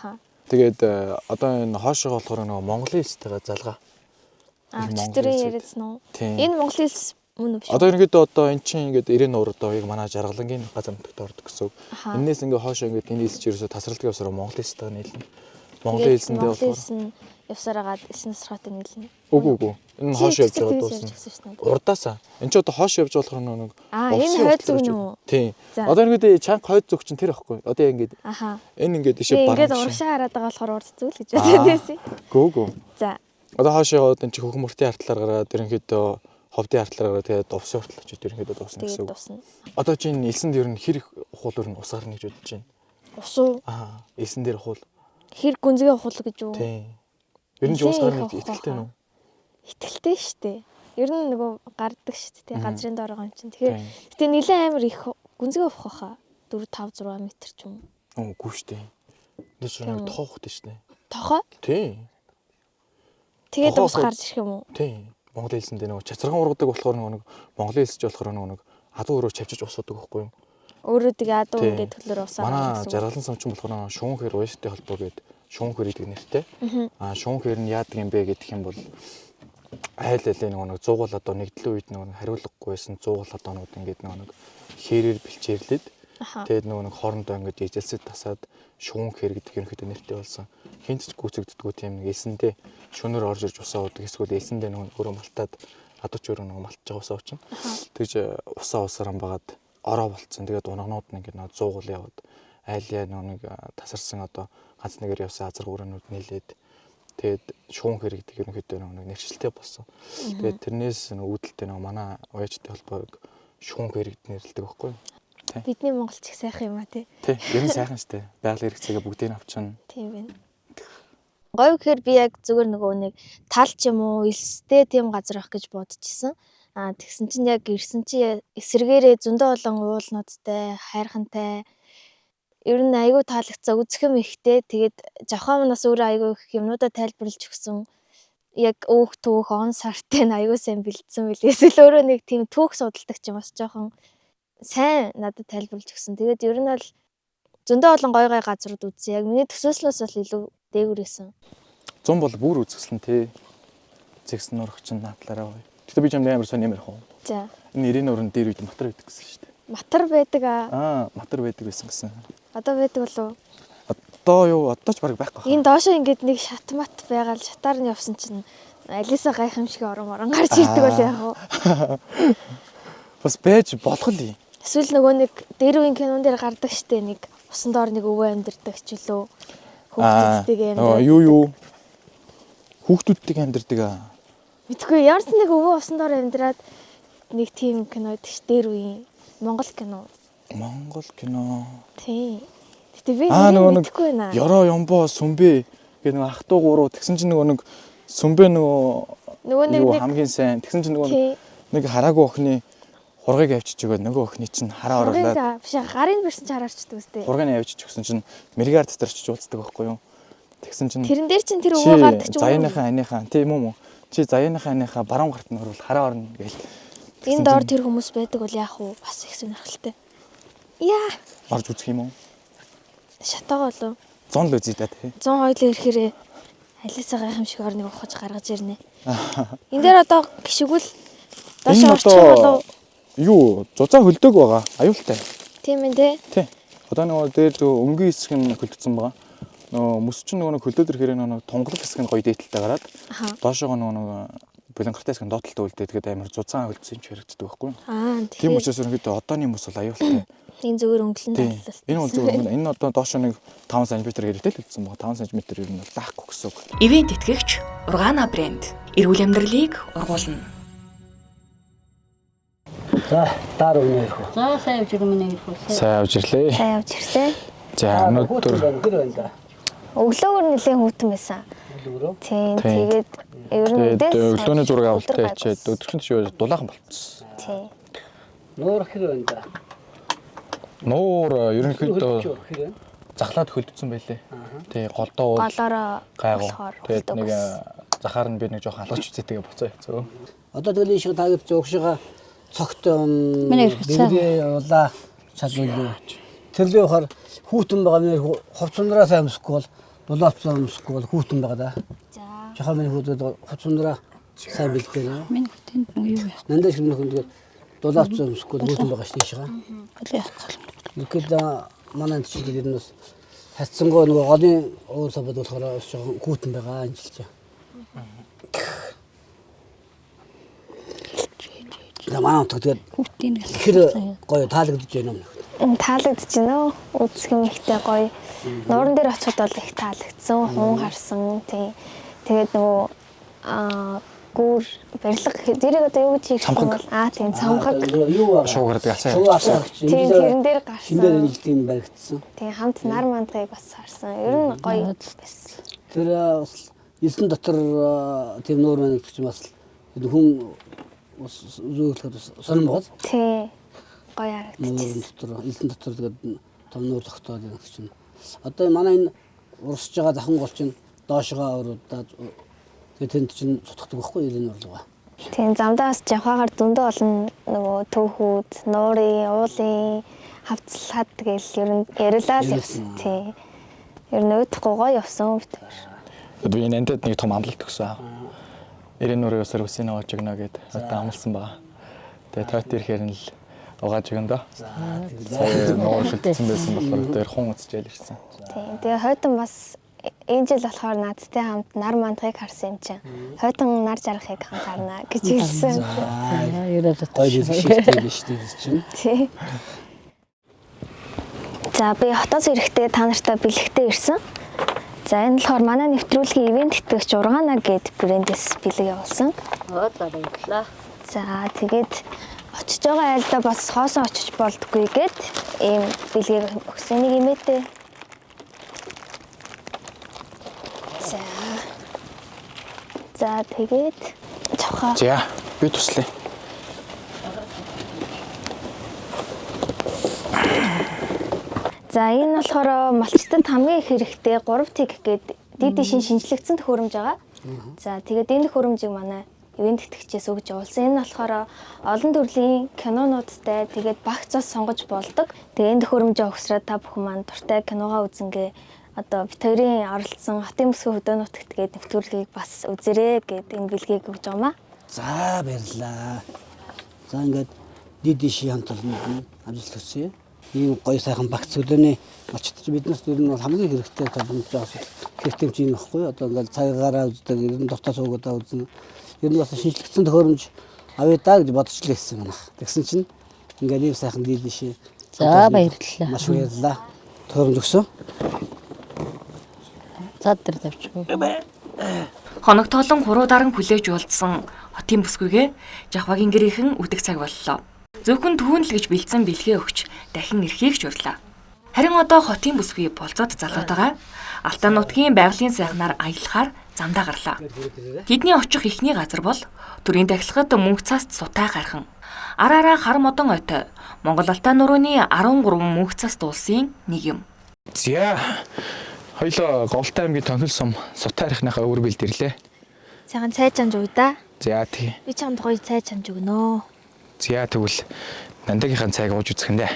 Тэгээд одоо энэ хоошоо болохоор нэг Монголын хэлтэйгээ залгаа. Читрийн яриадсан уу? Энэ Монголын хэлс мөн үү? Одоо ерөнхийдөө одоо эн чинь ингээд 93 одоо яг манай жаргалангийн газар нутагт ордог гэсэн үг. Энээс ингээд хоошоо ингээд энэ хэлс ерөөсө тасралтын явсараа Монгол хэлстэйгээ нийлнэ. Монгол хэлсэндээ болохоор явсараагаад эсн сархаатай нийлнэ. Үгүй. Энэ хоошоо явж байгаа дуусна. Урдаасаа. Энд чи одоо хоошоо явж болохоор нэг энэ хойд зүг нь үү? Тийм. Одоо ерөнхийдөө чанга хойд зүг чинь тэр ихгүй. Одоо ингээд энэ ингээд ишээ баруун. Ингээд урагшаа хараад байгаа болохоор урд зүг л гэж бодсон байсан. Гүү. За. Одоо хоошоо яваад энэ чи хөхмөртийн артлаар гараад ерөнхийдөө ховдын артлаар гараад тэгээд увсын уртлаа ч ерөнхийдөө дуусна гэсэн үг. Одоо чи энэ элсэнд ер нь хэр ухуул ер нь усаар нэг гэж бодож байна. Ус уу? Элсэн дээр ухуул. Хэр гүнзгий ухуул гэж юу? Тийм. Ер нь уусгаар нэг итгэлтэй нүү? Итгэлтэй штэ. Ер нь нөгөө гардаг штэ тий газрын доор байгаа юм чинь. Тэгэхээр гэтээ нэлээд амар их гүнзгий ухах хаа. 4 5 6 м ч юм. Үгүй штэ. Нэг шиг тохох дээ штэ. Тохоо? Тийм. Тэгээд ус гарч ирэх юм уу? Тийм. Монгол хэлсэндээ нөгөө чацаргаан ургадаг болохоор нэг Монгол хэлсч болохоор нэг адуу өрөө чавчиж усуудаг байхгүй юу? Өөрөө тэгээ адуу ингээд төлөөр усаа. Манай жаргалан самчин болохоор шуунхэр уястай холбоо гэдэг шуунхэр идэг нэртэй. Шуунхэр нь яадаг юм бэ гэдэг юм бол айл айлын нэг 100 гол одоо нэгдлэн үед нэг хариулгагүй байсан 100 гол одоонууд ингээд нэг хэрээр бэлчээрлээд тэгээд нэг хоорондоо ингээд ижэлсэд тасаад шуунхэр гэдэг ерөнхийдөө нэртэй болсон. Хинт ч гүйцэгддэггүй тийм нэг эсэндээ шөнөөр орж ирж усаа уудаг эсвэл эсэндээ нэг өөрөө малтаад адууч өөрөө нэг малтж байгаа усаа уучна. Тэгж усаа усаран багаад ороо болцсон. Тэгээд унагнууд нь ингээд 100 гол яваад айлья нэг тасарсан одоо ганц нэгээр явсан азар гүрэнүүд нийлээд тэгээд шуунхэр гэдэг ерөнхийдөө нэг нэршилтэй болсон. Тэгээд тэрнээс үүдэлтэй нэг манай уяачтай холбоог шуунхэр гэдэг нэрлэдэг байхгүй юу? Бидний монголч их сайхан юм а тий. Тий, ер нь сайхан штэ. Байгалийн хэрэгцээгээ бүгдийг авчна. Тийм байна. Говь гэхээр би яг зүгээр нөгөө нэг тал ч юм уу элстэй тийм газар ах гэж бодчихсон. Тэгсэн чинь яг ирсэн чи эсэргээрээ зөндөө олон уулнуудтай, хайрхантай. Ер нь айгүй таалагдсан үзэхэм ихтэй. Тэгээд жохоо манаас өөрөө айгүй их юмнуудаа тайлбарлаж өгсөн. Яг өөх түүх он сартай айгүй сайн бэлдсэн билээ. Эсвэл өөрөө нэг тийм түүх судалдаг ч юм бас жоохон сайн надад тайлбарлаж өгсөн. Тэгээд ер нь бол зөндөө олон гой газрууд үзсэн. Яг миний төсөөслөөс бол илүү дээгүүр байсан. 100 бол бүр үзэсгэлэн тий. Зэгсэн нурагч наадлаараа гоё. Гэтэ би ч амар сонь ямар хав. За. Энэ 94-н дээр үед матар байдаг гэсэн шүү дээ. Матар байдаг аа. Матар байдаг байсан гэсэн. Одоо байдаг болов уу? Одоо юу? Одоо ч баг байхгүй. Энэ доошоо ингээд нэг шатмат байгаал шатаар нь явсан чинь Алиса гайхамшиг орон гарч ирдэг бол яг уу. Бас байж болох л юм. Эсвэл нөгөө нэг дээр үеийн кинон дээр гардаг штэ нэг усан доор нэг өвөө амьдэрдэг ч үлээ. Хүүхдүүдтэйгээ амьдэрдэг. Юу. Хүүхдүүдтэйгээ амьдэрдэг аа. Мэдгүй ямар ч нэг өвөө усан доор амьдраад нэг тийм кино байдаг ш дээр үеийн Монгол кино. Монгол кино. Тий. Гэтэ би мэдгүй байна. Ёроо Ёмбо Сүмбэ гэх нэг ах トゥ гурав тэгсэн чинь нөгөө нэг Сүмбэ нөгөө нэг хамгийн сайн тэгсэн чинь нөгөө нэг хараагүй охины хургийг авчиж өгөөд нөгөө охины чинь хараа оруулаад биш гарын бэрсэн ч хараарчдаг үстэй. Хургийг авчиж өгсөн чинь мэргээр татарч уулздаг байхгүй юу. Тэгсэн чинь тэрэн дээр чинь тэр өвөө гардаг ч үү. Заяаныхаа аныхаа тийм үү. Чи заяаныхаа аныхаа баруун гарт нь орвол хараа орно гээл. Энэ доор тэр хүмүүс байдаг бол яах вэ? Бас их сонирхолтой. Яа. Орж үзэх юм уу? Шатагаа болов. 100 л үзье да тий. 100 хоёлоо ирэхээр Алиса гайхамшиг орныг ухаж гаргаж ирнэ. Энэ дээр одоо гişгүүл доош орчих болов. юу зузаан хөлдөг байгаа. Аюултай. Тийм ээ тий. Тий. Одоо нөгөө дээр зөв өнгийн хэсэг нь хөлдсөн байгаа. Нөгөө мөс чинь нөгөө хөлдөөд ирэхээр нөгөө тунгалаг хэсэг нь гоё дээдэлтэй гараад доошоо нөгөө бэлэнгартай хэсэг нь доотлолтой үлдээ. Тэгээд амар зузаан хөлдсөн ч хэрэгддэг байхгүй. Тийм учраас ерөнхийдөө одооны мөс бол аюултай. Энэ зүгээр өнгөлөн талбал. Энэ бол зүгээр. Энэ одоо доошоо нэг 5 см гэрэлтэй л үлдсэн байгаа. 5 см ер нь лаахгүй гэсэн үг. Ивент итгэгч Ургаана брэнд эрүүл амьдралыг ургуулна. За, дараа үнэ ирэх. За сайн явж ирмэнэ ирэх. Сайн явж ирлээ. Сайн явж ирсэн. За өнөөдөр өглөөгөр нэлээд хүүтэн байсан. Тийм тэгээд ер нь өглөөний зураг авалттай ячээд өдөртөнд шүү дулаахан болчихсон. Тийм. Нуур хэр байна да. Нуур ерөнхийдөө захлаад хөлдсөн байлээ. Тий голдоо голоороо гайгүй. Тэгээд нэг захаар нь би нэг жоохон алгаж үзээтэйгээ буцаа хэцүү. Одоо тэгэл энэ шиг тагд зургшига цогт бэлгээ явуулаа чадвал тэрлээ ухаар хүүтэн байгаа нэр хувцсандраа сайн өмсөхгүй бол дулаацсан өмсөхгүй бол хүүтэн байгаа да. За. Жахаа миний хүүтэн хувцсандраа сайн бэлдээ. Миний хүтэнд нэг юу яах. Нандаа шиг нөхөн тэгээд дулаацсан өмсөхгүй хүүтэн байгаа шүү дээ. Ихэд манай чинь гэдэг нь бас хацсангоо нөгөө голын уусаа бодуулахаараа бас жоохон хүүтэн байгаа энэ жил. Манай тэгээд хэр гоё таалагдж байна юм. Таалагдж байна уу? Үзэх юм ихтэй гоё. Нууран дээр очиход бол их таалагдсан. Хүн харсан. Тэгээд нөгөө гүр барилга зэрэг одоо юу гэж хэлэх юм бол тийм цамхаг шуугардаг асаа. Тийм тэрэн дээр гарсан. Шинээр нэлээд юм баригдсан. Тийм хамт нар мандгыг бас харсан. Ер нь гоё байсан. Тэр бас элсэн дотор тийм нуур маань гэж бас хүн зөөлөхөд сонирм бод. Тий. Гоё харагдчихсан. Дотор элсэн дотор тэгээд том нуур тогтоод байгаа чинь. Одоо манай энэ урсж байгаа дахан гол чинь доошгоо өрөөдөө тэгээд тэнд чинь цутгадаг байхгүй ирэн урлага. Тийм замдаас жавхаагаар дүндээ олон нөгөө төвхүүд, нуурын, уулын хавцлаад тэгэл ер нь ярилаа л явсан. Тий. Ер нь өөдөхгүй гоё явсан бит. Би энэ энтэд нэг том амлалт өгсөн. Ирэн нуурын усаар үсийн аваад өгнө гэд одоо амлсан байгаа. Тэгээ тойт ирэхээр нь л угааж өгнө доо. Тэгээ нуур шилтсэн байсан болохоор тэр хун уцжээл ирсэн. Тийм. Тэгээ хойтон бас энэ жил болохоор наадтай хамт нар мандгыг харсан юм чинь. Хойтон нар жаргахыг хамт харна гэж хэлсэн. Яраад гоё хэлсэн биш тийм. Тий. За би хотоос ирэхдээ та нартай бэлэгтэй ирсэн. За энэ болохоор манай нэвтрүүлгийн ивент итгэгч Ургаана гэд брэндээс бэлэг явуулсан. Баярлалаа. За тэгээд очиж байгаа айлдаа бас хоосон очиж болдгүй гэд ийм бэлгийг өгсөн нэг имээтэй. За тэгээд цохоо. За би туслая. За энэ болохоор малчтанд хамгийн их хэрэгтэй 3 тэг гээд дид шин шинжлэгдсэн төхөөрөмж байгаа. За тэгээд энэ төхөөрөмжийг манай ивент итгэгчээс өгж явуулсан. Энэ болохоор олон төрлийн кинонуудтай тэгээд багц цос сонгож болдог. Тэгээд энэ төхөөрөмжөө өгсрээд та бүхэн маань дуртай киногоо үзэнгээ одоо бит хоёрын оролцсон Хотын бүсгүй хөдөө нутагт гээд нэвтрүүлгийг бас үзээрэй гэд энэ бэлгийг өгж байгаамаа. За баярлаа. За ингээд дидиши хамт олон ажил төсөө. Ийм гоё сайхан багц өдөөний очтч биднээс ер нь бол хамгийн хэрэгтэй боломж байгаа. Хэрэгтэй юм баггүй. Одоо ингээд цагаараа үздэг, ер нь дуртай суугаад үзэн. Ер нь бас шинжлэгдсэн төхөөрөмж авъя даа гэж бодож л байсан юм аа. Тэгсэн чинь ингээд ийм сайхан дидиши. За баярлалаа. Маш баярлалаа. Төхөөрөмж өгсөн. Цаад дээр тавьчихгүй. Хоног тоолон хуруу даран хүлээж уулзсан Хотын бүсгүйгээ Жахвагийн гэрийнхэн үдэх цаг боллоо. Зөвхөн түүнл гэж бэлдсэн бэлгээ өгч дахин эрхийг ч урлаа. Харин одоо Хотын бүсгүй болцоод залуутайгаа Алтан нутгийн байгалийн сайхнаар аялахаар замдаа гарлаа. Тэдний очих ихний газар бол төрийн дахилгад мөнх цаст сутай гархан. Араараа хар модон ойтой Монгол Алтан нурууны 13 мөнх цаст улсын нэг юм. За хоёлоо Говьтай аймгийн Тонхил сум сутай архиныхаа өвөр бэлдэрлээ. Цагаан цай чамж уу да. За тий. Би чамд гоё цай чамж өгнө. За тэгвэл нандагийнхаа цайг ууж үзэх нь дээ.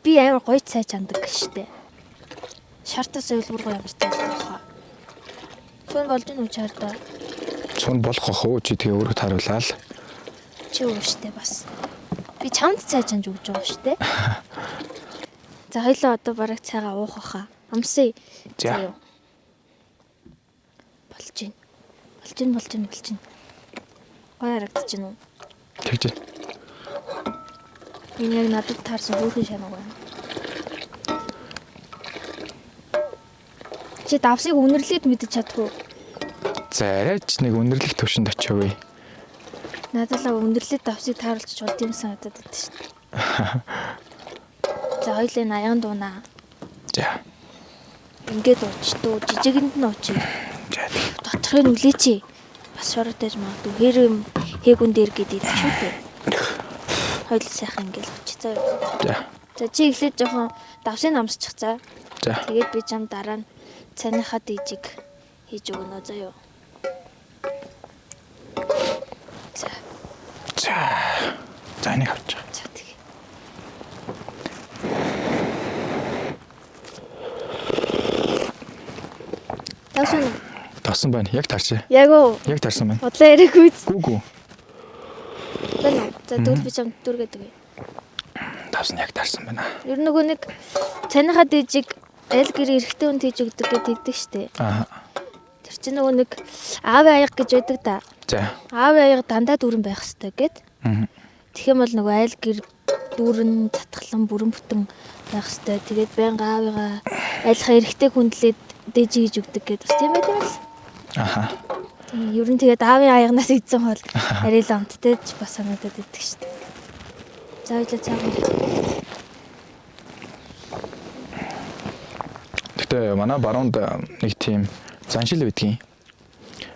Би амар гоё цай чамдаг гэжтэй. Шартаас өлбөр гоё юм цай байгаа. Түн болж нь үчээр да. Цун болох ах уу чи тэгээ өөрөө таруулаа л. Чи өөштэй бас. Би чамд цай чанж өгч байгаа шүү дээ. За хоёлоо одоо бараг цайгаа уух баха. Амсъя. За. Болж байна. Гой харагдаж байна уу? Тэгж. Энэ яг надад таарсан хөөрхөн шанаг байна. Чи давсыг үнэрлээд мэдэж чадгүй. За арайч нэг үнэрлэх төвшөнд очивъя. Надад л үнэрлээд давсыг тааруулчих болд юм санагдаад байдаг шүү дээ. За хоёлаа аян дуунаа. За. Ингээд уучтуу жижигэнд нь уучи. За. Доторхыг нүлээчи. Бас шоротож магадгүй хэрэм хээгүн дээр гэдэг шүү дээ. Хоёул сайхан ингээд уучи заа. За. За чи эхлээд жоохон давсыг намсчих цаа. За. Тэгээд би чам дараа нь цаныхаа дижиг хийж өгнө заяа. За. За энийг авч. За тэгээ. Тасан байна. Яг тарчээ. Яг уу. Яг тарсан байна. Бодлоо яриаггүй. Үгүй. Байна. За дүүл би чам дүргээд өгье. Тавсан яг тарсан байна. Ер нь нөгөө нэг цаныхаа дижиг аль гэр эрэхтэй хүн хийж өгдөг гэдэг штеп. Аа. Тэр чинь нөгөө нэг аавын аяга гэж байдаг да. За. Аавын аяга дандаа дүүрэн байх хэрэгтэй гэд. Аа. Тэгэх юм бол нөгөө аль гэр дүүрэн татгалан бүрэн бүтэн байх хэрэгтэй. Тэгээд байнга аавыгаа айлхаа эрэхтэй хүндлээд дэж хийж өгдөг гэд бас тийм байт юм л. Аха. Ер нь тэгээд аавын аягнаас идсэн хол арай л амттай ч бас санагдаад байдаг штеп. За ойлоо цаагаад. Гэтэ манай баруунд нэг тийм заншил байдгийн.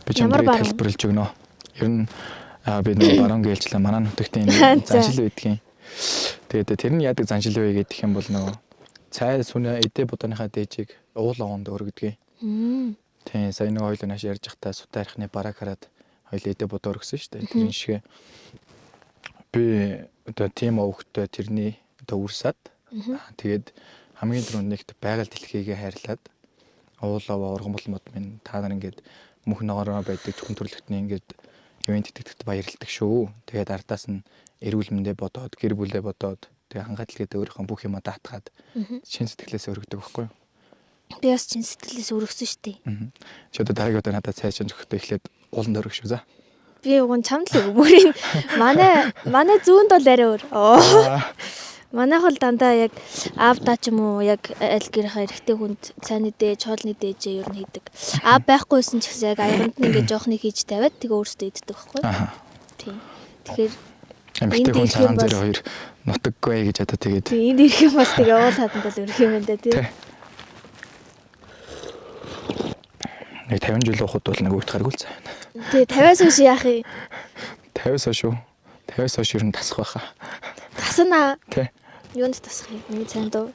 Би чамд хэлбэрлэж өгнө. Ер нь би нэг баруун гэлжлээ манай нутагтын заншил байдгийн. Тэгээд тэр нь яадаг заншил вэ гэдэг юм бол нөгөө цай сүнэ эдэ будааныхаа дээжийг уул овонд өргөдгийг. Тийм сая нэг хоёул нааш ярьж захтаа сутаа арихны бараг хараад хоёул эдэ будаа өргөсөн шүү дээ. Тэр шиг би одоо тийм өвгтөө тэрний одоо үрсад тэгээд хамгийн түрүүнд нэгт байгаль дэлхийгээ хайрлаад уулаа урган болмод минь та нар ингээд мөнх ногоороо байдаг зөвхөн төрлөختний ингээд ивент итгэдэгт баярлдаг шүү. Тэгээд ардаас нь эрүүл мэндэ бодоод гэр бүлээ бодоод тэгээд хангалттай өөрийнхөө бүх юмаа даатгаад чин сэтгэлээс өргөдөг байхгүй юу? Би бас чин сэтгэлээс өргөсөн шүү дээ. Чи одоо дараагийн удаа надад цай шинж өгөхдөө эхлээд ууланд өргөх шүү за. Би уг нь чамд л өгмөрийн. Манай зүүнд бол арай өөр. Манайх бол дандаа яг аавдаа ч юм уу яг аль гэрийнхаа эрэхтэй хүнд цайны дээж, хоолны дээжээ ер нь хийдэг. Аав байхгүйсэн ч гэсэн яг аяганд нь ингээд жоохныг хийж тавиад тэгээ өөрсдөө иддэг байхгүй. Тийм. Тэгэхээр эмэгтэй хүн цагаан зэрэг хоёр нутаггүй гэж одоо тэгээд. Тийм энд ирэх юм бол тэгээ уул хатанд бол өрөх юм байна тийм. Нэг 50 жил ухад бол нэг үрт гаргуул цаа. Тэгээ 50-аас хойш яах юм? 50-аас хойш юу? 50-аас хойш ер нь тасах байхаа. Тасна. Тий. Юунд тасах юм? Миний цаанд уу?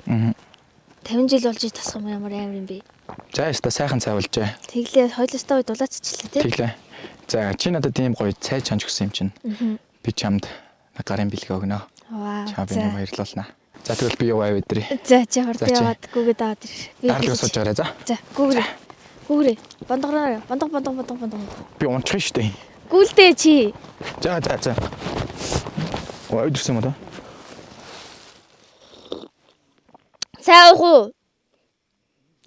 50 жил болж тасах юм ямар амар юм бэ? За яста сайхан цай болжээ. Тэглээ хойлостой ой дулаацчихлээ тий. Тэглээ. За чи надад ийм гоё цай чанж өгсөн юм чинь. Би чамд гарын бэлгээ өгнө. Вау. Чамд баярлуулна. За тэгвэл би яваа өдрий. За чи хорд яваад гүгээд аваад ир. Даралгаас сууж гараа за. За гүгрээ. Гүгрээ. Бондгороо. Бондго. Би унчих штэ. Гүлдээ чи. За. Ой дэрсэн мөн. Цай уух уу?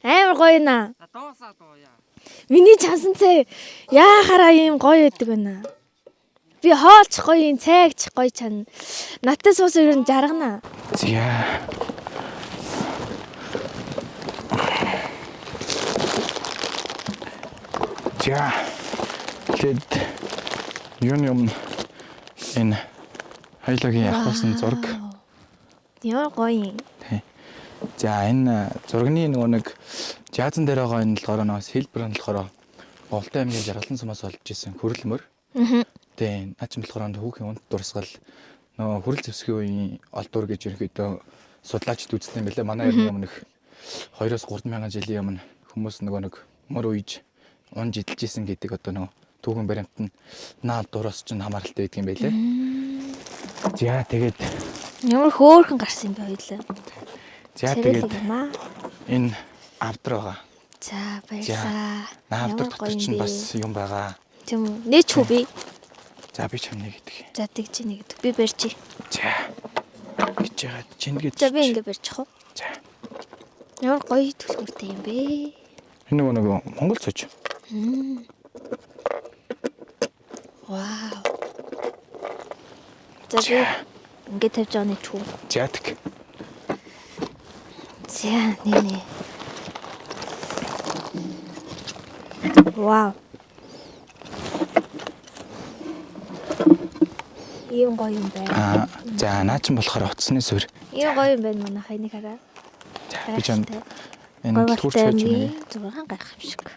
Амар гоё наа. Доосаа дууя. Миний чансан цай яахаараа ийм гоё байдаг байна. Би хоолч гоё, цайгч гоё чана. Наттай суус ер нь жаргана. За. За. Тэгэд юм энэ хоёулагийн явуулсан зураг. Ямар гоё юм. За энэ зургийн нөгөө нэг жазан дээр байгаа энэ болохоор нөө хэлбэр нь болохоор Голтой аймгийн Жаргалан сумаас олж исэн хөрөлмөр. Тэгээ наач болохоор хүүхийн унт дурсгал нөгөө хөрөл зэвсгийн үеийн олдуур гэж ерөнхийдөө судлаачд үзсэн юм байлаа. Манай юм нэг 2-3 жилийн өмнө хүмүүс нөгөө нэг мөр үйж унж идэлж исэн гэдэг одоо нөгөө түүхэн баримт нь наад дураас ч хамааралтай байдаг юм байлаа. За тэгээд ямар хөөрхөн гарсан юм бэ хоёлаа. За тэгээд энэ авдар байгаа. За баярлаа. Авдар дотор чинь бас юм байгаа. Тийм үү? Нээч хүү би. За би чамныг гэдэг. За тэгж нэг гэдэг. Би барьчих. За. Гэж яагаад чингээд. За би ингэ барьчих уу? За. Ямар гоё төлхөртэй юм бэ? Энэ нөгөө Монгол цож. Вау. За би ингэ тавьж байгаа нэг чүү. За тэг. За нэ. Вау. Ийм гоё юм байна. За наа чин болохоор утасны суурь. Ийм гоё юм байна манайха энийг хараа. За би чамд энэ төлхөр чойж байна. 6 гайхав шиг.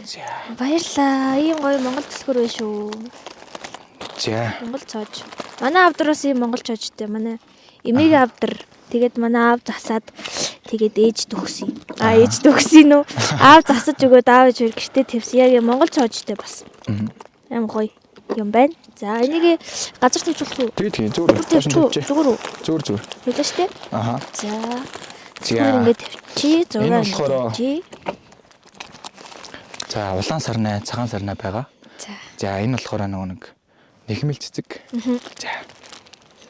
За. Баярлаа. Ийм гоё монгол төлхөр байна шүү. За. Монгол цоож. Манай авдраас ийм монгол цоожтэй. Манай эмээгийн авдар. Тэгээд манай аав засаад тэгээд ээж төгсөн. Ээж төгсөн үү? Аав засаж өгөөд аав ээж гэртээ твсэн. Яг монгол цоожтэй бас. Аим гоё юм байна. За энийг газар тавьчих уу? Тэгээ зүгээр. Зүгээр. Хэлээ штэ. Аха. За. За. Ингээд тавьчих. Энэ болохоор за улаан сарнай, цагаан сарнай байгаа. За энэ болохоор нэг нэхмэл цэцэг. За.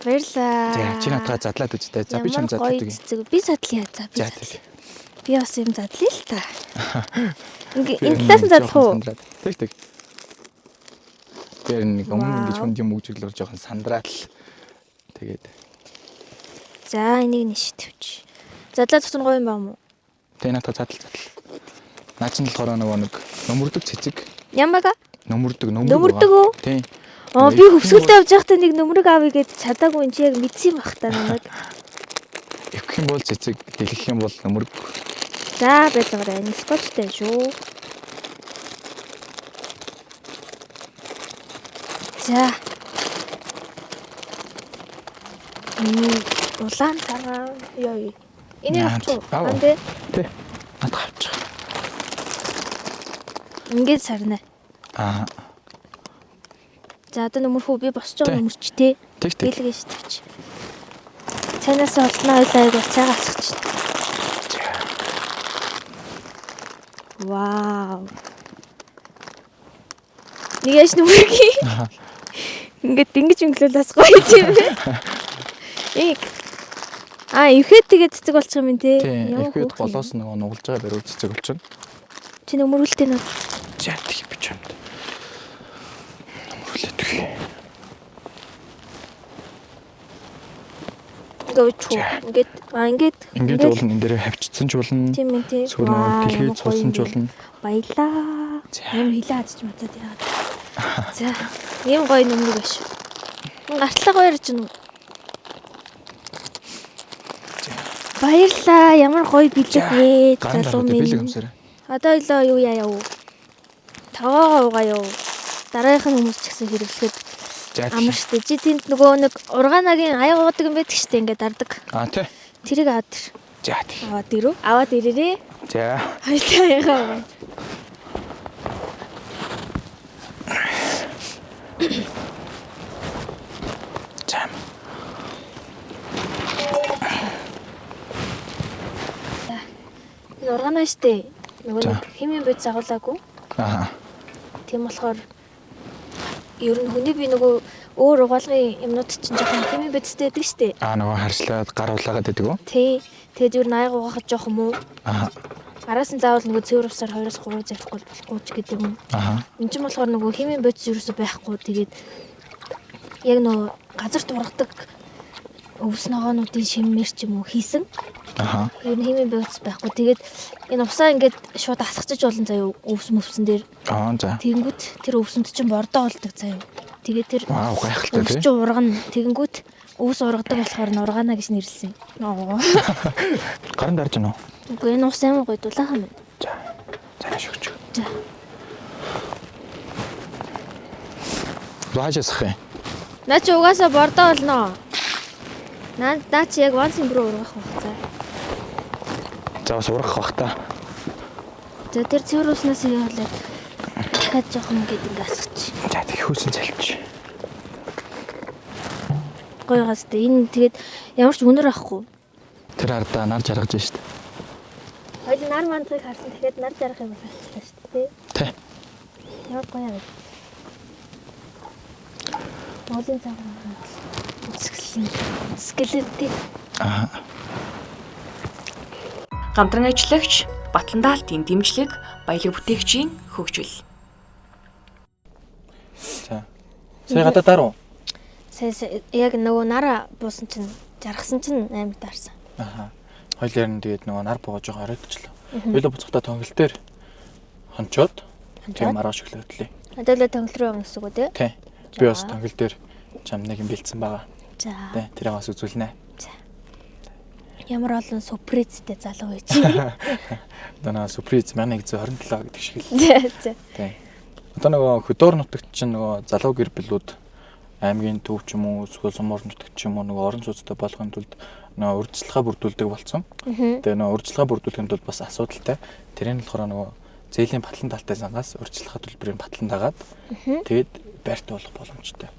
Баярлаа. За чи надад задлаад үзтээ. За би чам задлаад өгье. Би задлая. За би. Би бас юм задлая л та. Энэ талаас нь задлах уу? Тэг. Тэр нэг өмнө гэж хүнд юм өгжөглөөр жоохон сандраад л тэгээд. За энийг нэш тавьчих. Задлаа дотор гоё юм байна уу? Тэ надад задал. Наа чин болохоор нэг нөмөрдөг цэцэг. Ямага? Нөмөрдөг. Нөмөрдөг үү? Тийм. Би хөвсгөлтэй явж байхдаа нэг нөмрөг авъя гэж чадаагүй энэ чи яг мэдсэн бах та намайг. Ивх юм бол цэцэг, дэлгэх юм бол нөмрөг. За байлгаарай. Энэ скотчтэй шүү. За. Улаан цагаан ёо. Энэ авчих. Андэ. Тэ. Над авчих. Ингээд сарна. За одоо нөмөрхөө би босч байгаа нөмөрч тий. Дийлгэж тавьчих. Цанаас олноо ойлаа айгу цайгаа асгач. Вау. Нэг яш нөмөргий. Ингээд ингэж өнгөлөөс гоё юм бэ. Ихэд тэгээд цэцэг болчих юм тий. Ихэд голоос нөгөө нугалж байгаа бариу цэцэг болчихно. Чи нөмөрүүлтэй нөө. За тийм би чамд. Нөмөрлөдөг. Ингээд болно энэ дээр хавчсан ч болно. Тийм ээ тий. Сүүл дэлхийд цуусан ч болно. Баялаа. Ийм хилээ хадж матаад яагаад. За ийм гоё нөмрөг биш. Гартлаа гоё ирж гэнэ. Баярлаа. Ямар гоё бэлэг вэ? Залуу минь. Одоо илоо юу яа юу? Таваа угаа юу? Дараагийнх нь хүмүүс ч гэсэн хэрэглэхэд амар штэ. Чи тэнд нөгөө нэг ургаанагийн аяг уудаг юм байдаг штэ ингээд дардаг. Тий. Тэрийг аваад ир. За тий. Аваад ирүү? Аваад ирээрээ. За. Хоёлаа ягаа. Зам. Энэ ургаанаа штэ. Нөгөө нэг химийн бод загуулаагүй. Тийм болохоор ер нь хүний би нөгөө өөр угаалгын юмнууд чинь жоохон химийн бодистэй байдаг штэ. Нөгөө харслаад гар улаагаад байдаг уу? Тий. Тэгээд ер нь аяга угаахад жоох юм уу? Араас нь заавал нөгөө цэвэр усаар 2-3 зархгүй болохгүй ч гэдэг юм. Энд чинь болохоор нөгөө химийн бодис ерөөсөй байхгүй. Тэгээд яг нөгөө газарт ургадаг өвс ногоонуудын шиммэр ч юм уу хийсэн. Ер нь химийн бодис байхгүй. Тэгээд энэ усаа ингээд шууд асгачиж болно заяа өвс мөвсөн дээр. За. Тэгэнгүүт тэр өвсөнд чинь бордоо болдог заяа. Тэгээд тэр гайхалтай тий. Чинь ургана. Тэгэнгүүт өвс ургадаг болохоор нургаана гэж нэрлсэн. Гарын дарж гэнэ үү? Үгүй энэ ус амар гоё дулаахан байна. За. За шогч. За. Баажсах юм. Наа чи угаасаа бордоо болно. Наа чи яг вансын бүрөө ургах байх цаа. За бас ургах бах та. За тэр цэвэр уснаас явуулаад дахиад жоохон ингээд ингээ асгач. За тэг хөөсөн залж. Гойгоос тэ энэ тэгээд ямар ч үнэр авахгүй. Тэр ардаа нар жаргаж штт. Хоёул нар мандахыг харсан тэгэхээр нар жаргах юм болчихлоо штт тий. Тий. Яа гоё яа. Монголын цагаан скелеттэй. Гамтран ажиллагч Батландаалтын дэмжлэг баялаг бүтээгчийн хөгжил. За. Сая гадаадаар уу? Яг нөгөө нараа буусан чинь жаргасан чинь амар даарсан. Хоёлаар нь тэгээд нөгөө нар бууж байгаа оройдчлаа. Хоёлоо буцахтаа тонхил дээр хончоод тийм маргааш өглөөдлээ. Надад тонхил руу явна гэсэн үг үү те? Тий. Би бас тонхил дээр чам нэг юм бэлдсэн байгаа. За. Тий, тэрийг бас үзүүлнэ. Ямар олон сюрпризтэй залуу байж. Дана сюрприз 1127 гэдэг шиг л. За. Тий. Одоо нөгөө хөдөөр нутагт чинь нөгөө залуу гэр бүлүүд аймгийн төв ч юм уу эсвэл сумуур нутагт ч юм уу нөгөө орон сууцтай болохын тулд нөгөө урьдчилгаа бүрдүүлдэг болсон. Тэгээ нөгөө урьдчилгаа бүрдүүлэхийн тулд бас асуудалтай. Тэр нь болохоор нөгөө зээлийн батлан талтай зангаас урьдчилгаа төлбөрийн батлан дагаад тэгээд байрт болох боломжтой.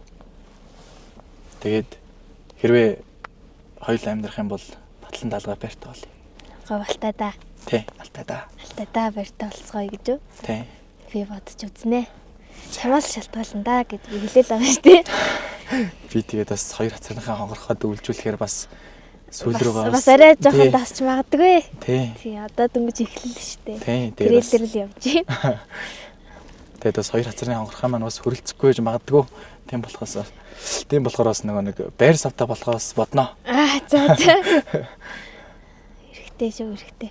Тэгээд хэрвээ хоёул амьдрах юм бол батлан даалгаа байрт болно. Говалтай да. Тий, алтай да. Алтай да байртаа болцгоё гэж үү? Тий. Би бодож үзнэ. Чамаас шалтгаална да гэд би хэлээд байгаа шүү дээ. Би тэгээд бас хоёр хацарынхаа хонгорхоод үйлчүүлэхээр бас сүүл рүү бас арай жоохон тасч магадгүй. Тий. Тий, одоо дөнгөж эхэллээ шүү дээ. Тий, тэгээд трейлер л явж байна. Тэгээд бас хоёр хацарын хонгорхоо маань бас хөрөлцөхгүй байж магадгүй. Тийм болохоор бас нөгөө нэг байр савтаа болохоос бодноо. За. Эрэхтэй шүү, эрэхтэй.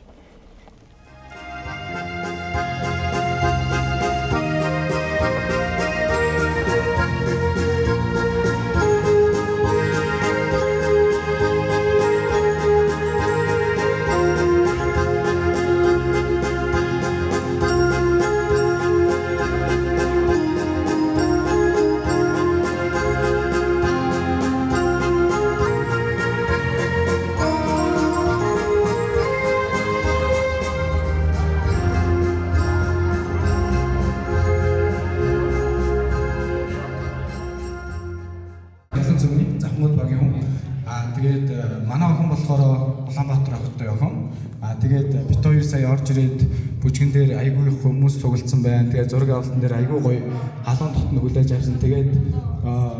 Тэгээд манай охин болохоор Улаанбаатар хоттой охин. Тэгээд бит хоёр сая орж ирээд бүжгэн дээр айгүй их хүмүүс цуглдсан байна. Тэгээд зураг авалтан дээр айгүй гоё халуун дотн хүлээж авсан. Тэгээд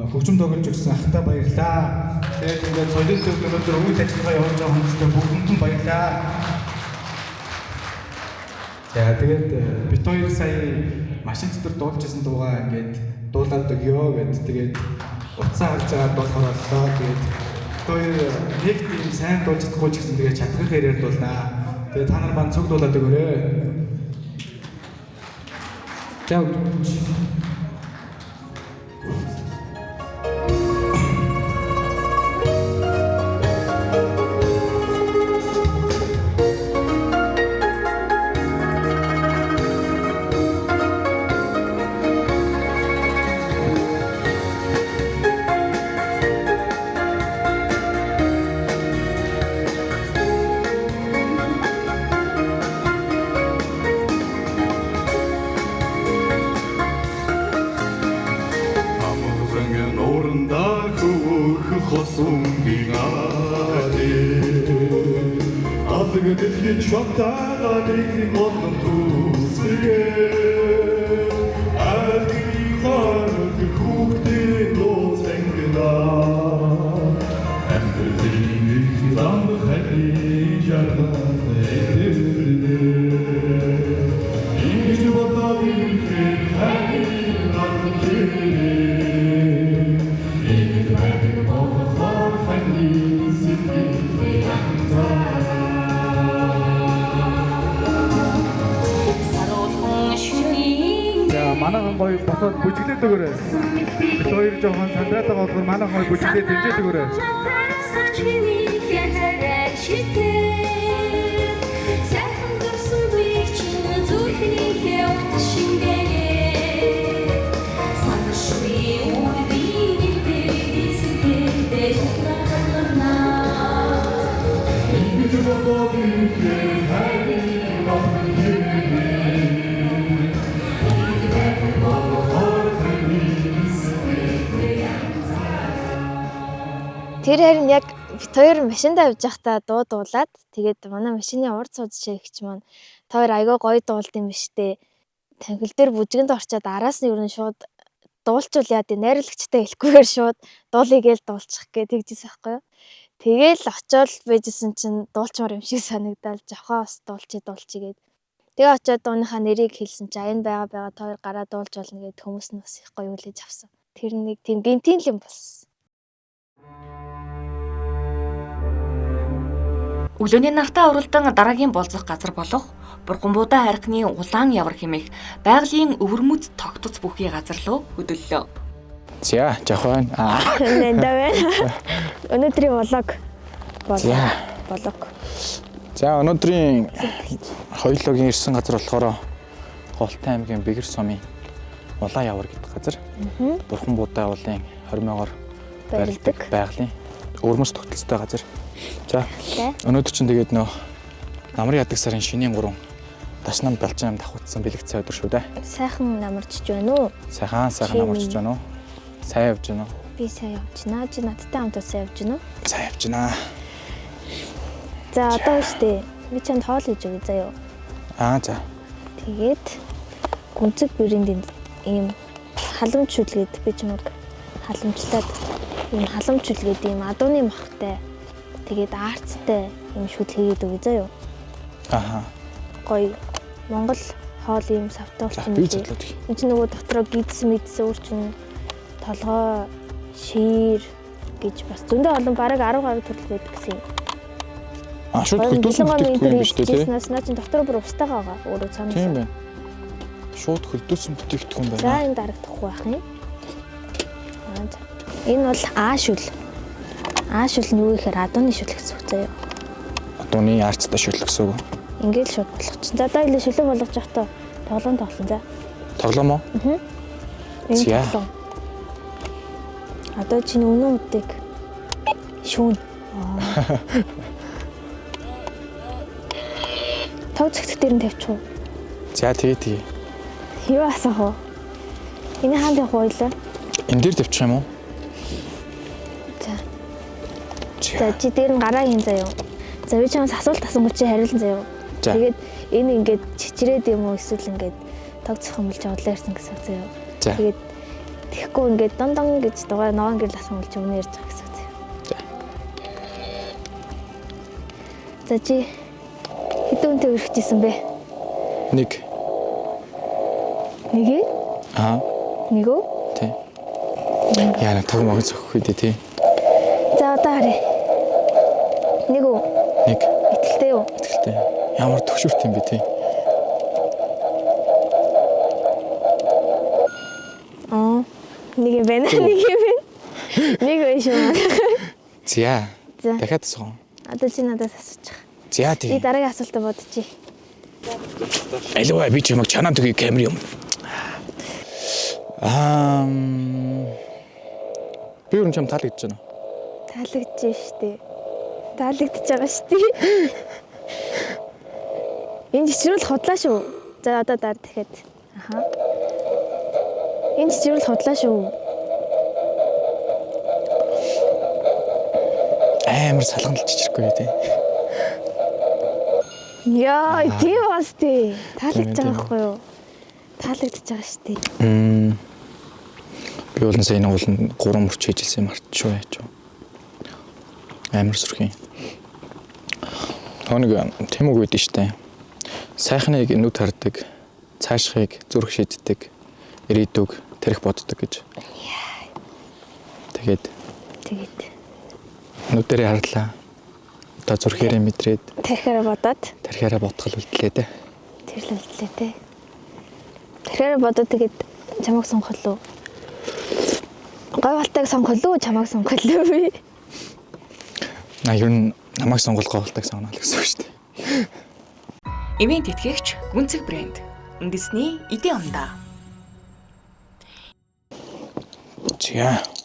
хөгжим тоглож өгсөн ахтай баярлаа. Тэгээд ингээд солиотой өнөөдөр үйл ажиллагаа явуулж байгаа хүмүүстээ бүгдэнд баярлаа. Тэгээд бит хоёр сая машин дотор дуулж исэн дуугаа ингээд дуулаад өгөө гэд. Тэгээд утсаа харж байгаа болохоор боллоо. Тэгээд хоёр нэг тийм сайн дуулж чадахгүй ч гэсэн тэгээд чадхын хэрээр дуулнаа. Тэгээд та нар маань цуг дуулаад өгөөрэй. За. Манайхан гоё босоод бүжиглээд өгөөрэй. Бид хоёр жоохон сандраад байгаа болохоор манайхан гоё бүжиглээд дэмжиж өгөөрэй. Тэр харин яг бит хоёр машинд авж явахдаа дуу дуулаад тэгээд манай машины урд сууж шээгч маань та хоёр айгаа гоё дуулд юм биш үү? Тангил дээр бүжгэнд орчоод араас нь ер нь шууд дуулчвал яа дээ найрлагчтай хэлэхгүйгээр шууд дуулыг л дуулчих гэж тэгжсэн байхгүй юу. Тэгээл очиод байжсэн чинь дуулчмаар юм шиг санагдал жохоо бас дуулчий гээд. Тэгээ очиод дууныхаа нэрийг хэлсэн чинь энэ байгаа тоор гараа дуулж болно гэд хүмүүс нь бас их гоё үлээж авсан. Тэр нэг тийм гинтийн л юм болсон. Өглөөний нартаа уралдан дараагийн болзох газар болох Бурганбуудаа харихны улаан явар хэмээх байгалийн өвөрмөц тогтоц бүхий газар руу хөдөллөө. За, жахван. Нэндавэ. Өнөөдрийн влог болог. За, өнөөдрийн хоёулогийн ирсэн газар болохоор Голтай аймгийн Бэгэр сумын улаан явар гэдэг газар. Бурганбуудаа уулын 20-оор барилдаг байгалийн өвөрмөц тогтолцоотой газар. За, өнөөдөр чинь тэгээд намрын ядаг сарын шинийн 3 Дашнам Балжаам давхацсан бэлэгцээ өдөр шүү дээ. Сайхан намарчж байна уу? Сайхан намарчж байна уу? Сайн явж байна уу? Би сайн явж байна. Чи надтай хамт сайн явж байна уу? Сайн явж байна. За одоо штэ. Би чанд хоол хийж өгье заяа. За. Тэгээд гүнзэг брэндийн ийм халамж шүлгээд би чамайг халамжлаад ийм халамж шүлгээд ийм адууны махтай тэгээд арцтай ийм шүлгээд өгье заяа. Гоё Монгол хоол ийм савтуулч юм. Энд чинь нөгөө дотроо гидсэн өөрчн толгой, шиир гэж бас зөндөө олон бараг 10 гаруй төрөл байдаг гэсэн. Шууд хөлдөөсөн бүтээгдэхүүн юм биш үү те? Наа чинь дотор бүр устайгаа байгаа өөрөө цаанаас. Тийм байна. Шууд хөлдөөсөн бүтээгдэхүүн байна. За энэ дарагдахгүй байх юм. Энэ бол аашүл. Аашүл нь юу гэхээр адууны шүл гэсэн үг заяа. Адууны арцтай шүл гэсэн үг. Ингээд шууд болгочих. За одоо илүү шүлэг болгож явахдаа тоглоом за. Тоглоом уу? Энэ тоглоом. Одоо чинь өнөө үдэг шүүн. Тог зэгт дээр нь тавьчих уу? За тэгээ. Юу асах вэ? Энэ хаанд явах байлаа? Энэ дээр тавьчих юм уу? За чи дээр нь гараа хийн заяа. За би чамаас асуулт асуусан чи хариулсан заяа. Тэгээд энэ ингээд чичрээд юм уу эсвэл ингээд тог цохомлж явуулаа ирсэн гэсэн үг заяа. Тэгээд тэгэхгүй ингээд дондон гэж дугаар ноон гэрэл асуумлж өмнө ярьж байгаа гэсэн үг заяа. За чи хэдэн үнэтэй өргөжсэн бэ? Нэг. Нэг ээ? Нэг үү? Тий. Яа, таг мог зөхөх үү тий. За одоо харъя. Нэг үү? Нэг. Итгэлтэй юу? Итгэлтэй. Ямар төгшөрт юм бэ тий? Нэг юм байна. Нэг биш юм. За. Дахиад асуу. Одоо чи надаас асуучих. За тий. Би дараагийн асуултаа бодчих. Айлгаа би чимэг чанаа төгий камер юм. Би юу юм таалагдж байна. Таалагдж штэ. Таалагдж байгаа штэ. Энэ жижигрүүл худлаа шүү. За одоо дараа дахиад. Энэ жижигрүүл худлаа шүү. Амар салганлж чичрэхгүй тий. Яа, тийм бас тий. Таалагдж байгаа байхгүй юу? Таалагдж байгаа штэ. Би бол энэ уулын 3 мөрч хийжсэн мартчихгүй яач. Амар сүрхий. Хоног тийм үг байдсан штэ. Сайхныг нүд хардаг, цаашхыг зүрх шийддэг, ирээдүг тэрх боддог гэж. Тэгээд нүдэрээ харлаа. Одоо зүрхээрээ мэдрээд тэрхээрээ бодгол үлдлээ дээ. Тэр л үлдлээ дээ. Тэрхээрээ бодоод тэгээд чамайг сонгох лөө. Гой балтайг сонгох лөө, чамайг сонгох лөө би. Ер нь намайг сонгол гой балтайг сонгоно л гэсэн үг шүү дээ. Ивент тэтгэгч гүнзэг брэнд үндэсний эдийн ондаа.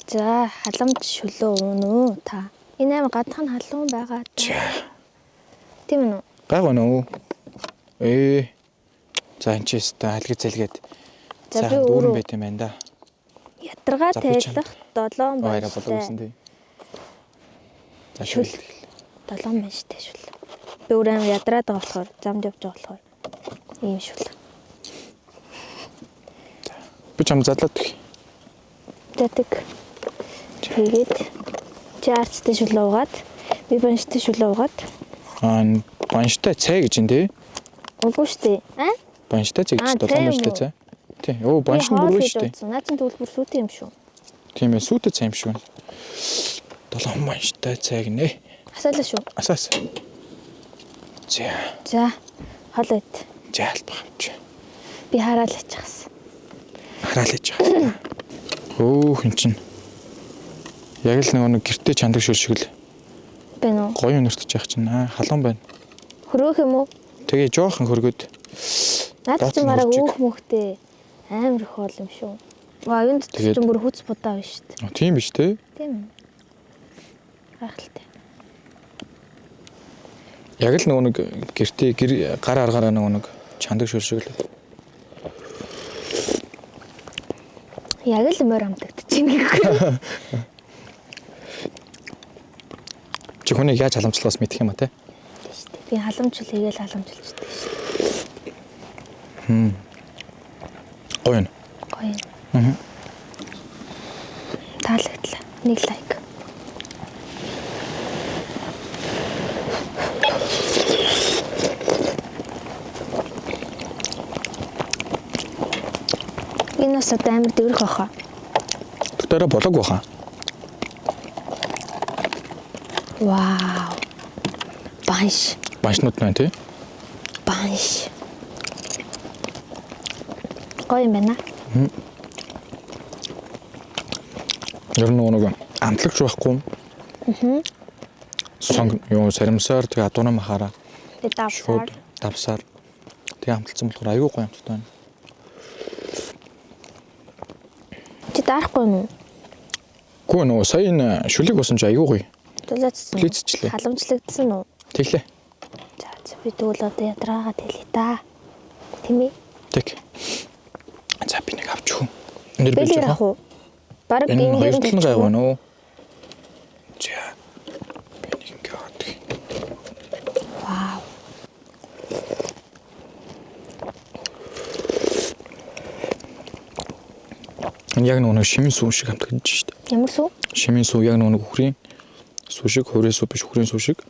За халамж шөлөө уунуу та. Энэ аим гадхан халуун байгаа. Тийм үү? Гайгүй нөө. За энэ ч өстой алгид зэлгээд. За би өөрөө байт юм байна да. Ядаргаа тайлах 7 баяраа боловсон тий. За шүл. 7 байна штэ шүл. Би өөрөө ядраад байгаа болохоор замд явж байгаа болохоор ийм шүл. Би чам задлаад өгье. Ятаг. Тэгээд чи арцтай шүлээ угаад би банштай шүлээ угаад. Банштай цай гэж энэ тий. Үгүй шүү дээ. Банштай цай гэж толгой банштай цай. Тий. Оо банш нь бүр шүү дээ. Наад чинь тэгвэл бүр сүйтэй юм шүү. Тийм ээ, сүйтэй цай юм шүү. Толгой банштай цай гинэ. Асаалаа шүү. Асаас. За. Хол байт. Жаалбахч. Би хараал ачаас. Хараал ачаас. Өөх эн чин. Яг л нэг гэртээ чандаг шүл шиг л. Бэнэ үү? Гоё өнөртөж яах чинь халуун байна. Хөрөөх юм уу? Тэгээ жоохон хөргөд. Наад чинь мараа өөх мөхтэй амар их бол юм шүү. Ваа юунд ч бүр хүч будаа биш шүү дээ. Тийм биш те? Тийм. Гайхалтай. Яг л нэг гэртээ гар аргаараа нэг чандаг шүл шиг л. Яг л морь амтагдчихээн гэхгүй. Чи хүнийг яаж халамжлахаас мэдэх юм а те? Би халамжлал хийгээл халамжилждаг шүү дээ. Гоё. Гоё. Таалагдлаа. Нэг лайк. Энэ бас одоо амар дөрөх баха. Тэгтээ болог баха. Вау. Банш. Баншнууд байна тий? Банш. Гоё юм байна. Ер нь нэг амтлагч байхгүй. Сонг юу саримсаар тэгээ адуунаа махаараа. Тэгээ давсаар. Тэгээ амталцсан болохоор аюу гоё амттай байна. Чи дарахгүй юу? Гүн нөө сая энэ шүлэг басан чи аюу гоё. Тулаацсан. Плицчлээ. Халамжлагдсан уу? Тэглээ. За би тэгвэл одоо ядраагаа тэлээ та. Тэмээ. Тэг. За би нэг авч хөө. Нэр бий яах вэ? Бараг энэ дээр нь гайваа нөө. За. Би нэг ингэ аваад. Вау. Яг нэг шимэн сүү шиг хамтгаж шүү дээ. Ямар сүү? Шимэн сүү яг нэг үхрийн сүү шиг, хуврын сүү биш үхрийн сүү шиг.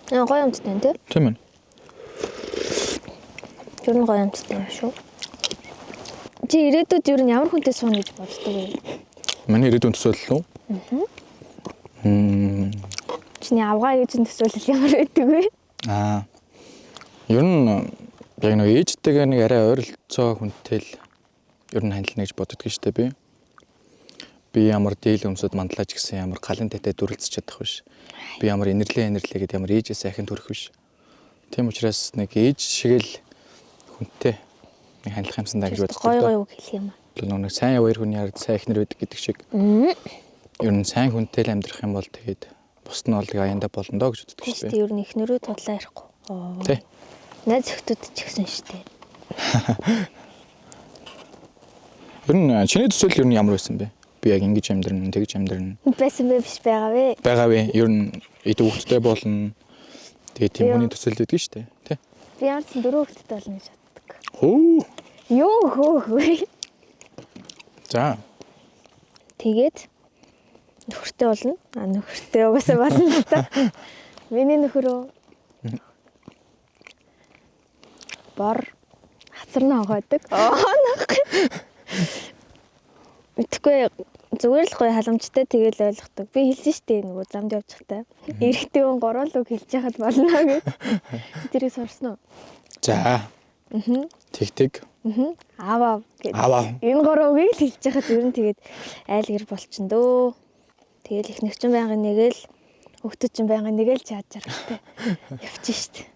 Гоё амттай тий? Тийм ээ. Юу нэг гоё амттай юм шүү. Чи ирээдүйд юу ямар хүнтэй сууна гэж боддог вэ? Манай ирээдүйн төсөөлөл үү? Чиний авгаа гэж төсөөлөл ямар байдаг вэ? Ер нь яг нэг ээжтэйгээ нэг арай ойролцоо хүнтэй л ер нь хандилна гэж боддог шүү дээ би. Би ямар дийл өмсөд мандлаач гэсэн ямар галын татаа дүрлцэж чадах биш. Би ямар инэрлээ гэдэг ямар ээжээс ахин төрөх биш. Тийм учраас нэг ээж шиг л хүнтэй нэг хандах юмсан даа гэж боддог. Гоё үг хэлэх юм аа. Нэг сайн хоёр хүний хард сайн ихнэр байдаг гэдэг шиг. Ер нь сайн хүнтэй л амьдрах юм бол тэгээд бус нь бол аяндаа болно доо гэж боддог шүү дээ. Тийм ер нь ихнэрөө тудлаа ярихгүй. Тий. Найз охтууд ч гэсэн шүү дээ. Ер нь чиний төсөөлөл ер нь ямар байсан бэ? Би яг ингэж амьдрын, тэгж амьдрын. Байсан бэ биш байгаа вэ? Байгаа вэ. Ер нь эд хүүхдтэй болно. Тэгээ тийм хүний төсөөлөл өгдөг шүү дээ. Тий. Би ямар ч 4 хүүхдтэй болно гэж боддог. Хөө. Юу хөө. За. Тэгээд нөхөртэй болно. Нөхөртэй угаасаа болно л та. Миний нөхөрөө бор хацарна хойдог. Мэдхгүй зүгээр л гоё халамжтай тэгэл ойлгодог. Би хэлсэн шүү дээ нөгөө замд явж байхдаа. Эрэгтэй хүн 3 үг хэлж яхад болно гэж. Тэрийг сурсан уу? За. Тэгтэг. Аваа. Аваа. Энэ 3 үгийг л хэлж яхад ер нь тэгээд айл гэр болчихно дөө. Тэгэл их нэгчин байнгын нэг л хөвгтөд чинь байнгын нэг л чаад жаргалтай явчих шүү дээ.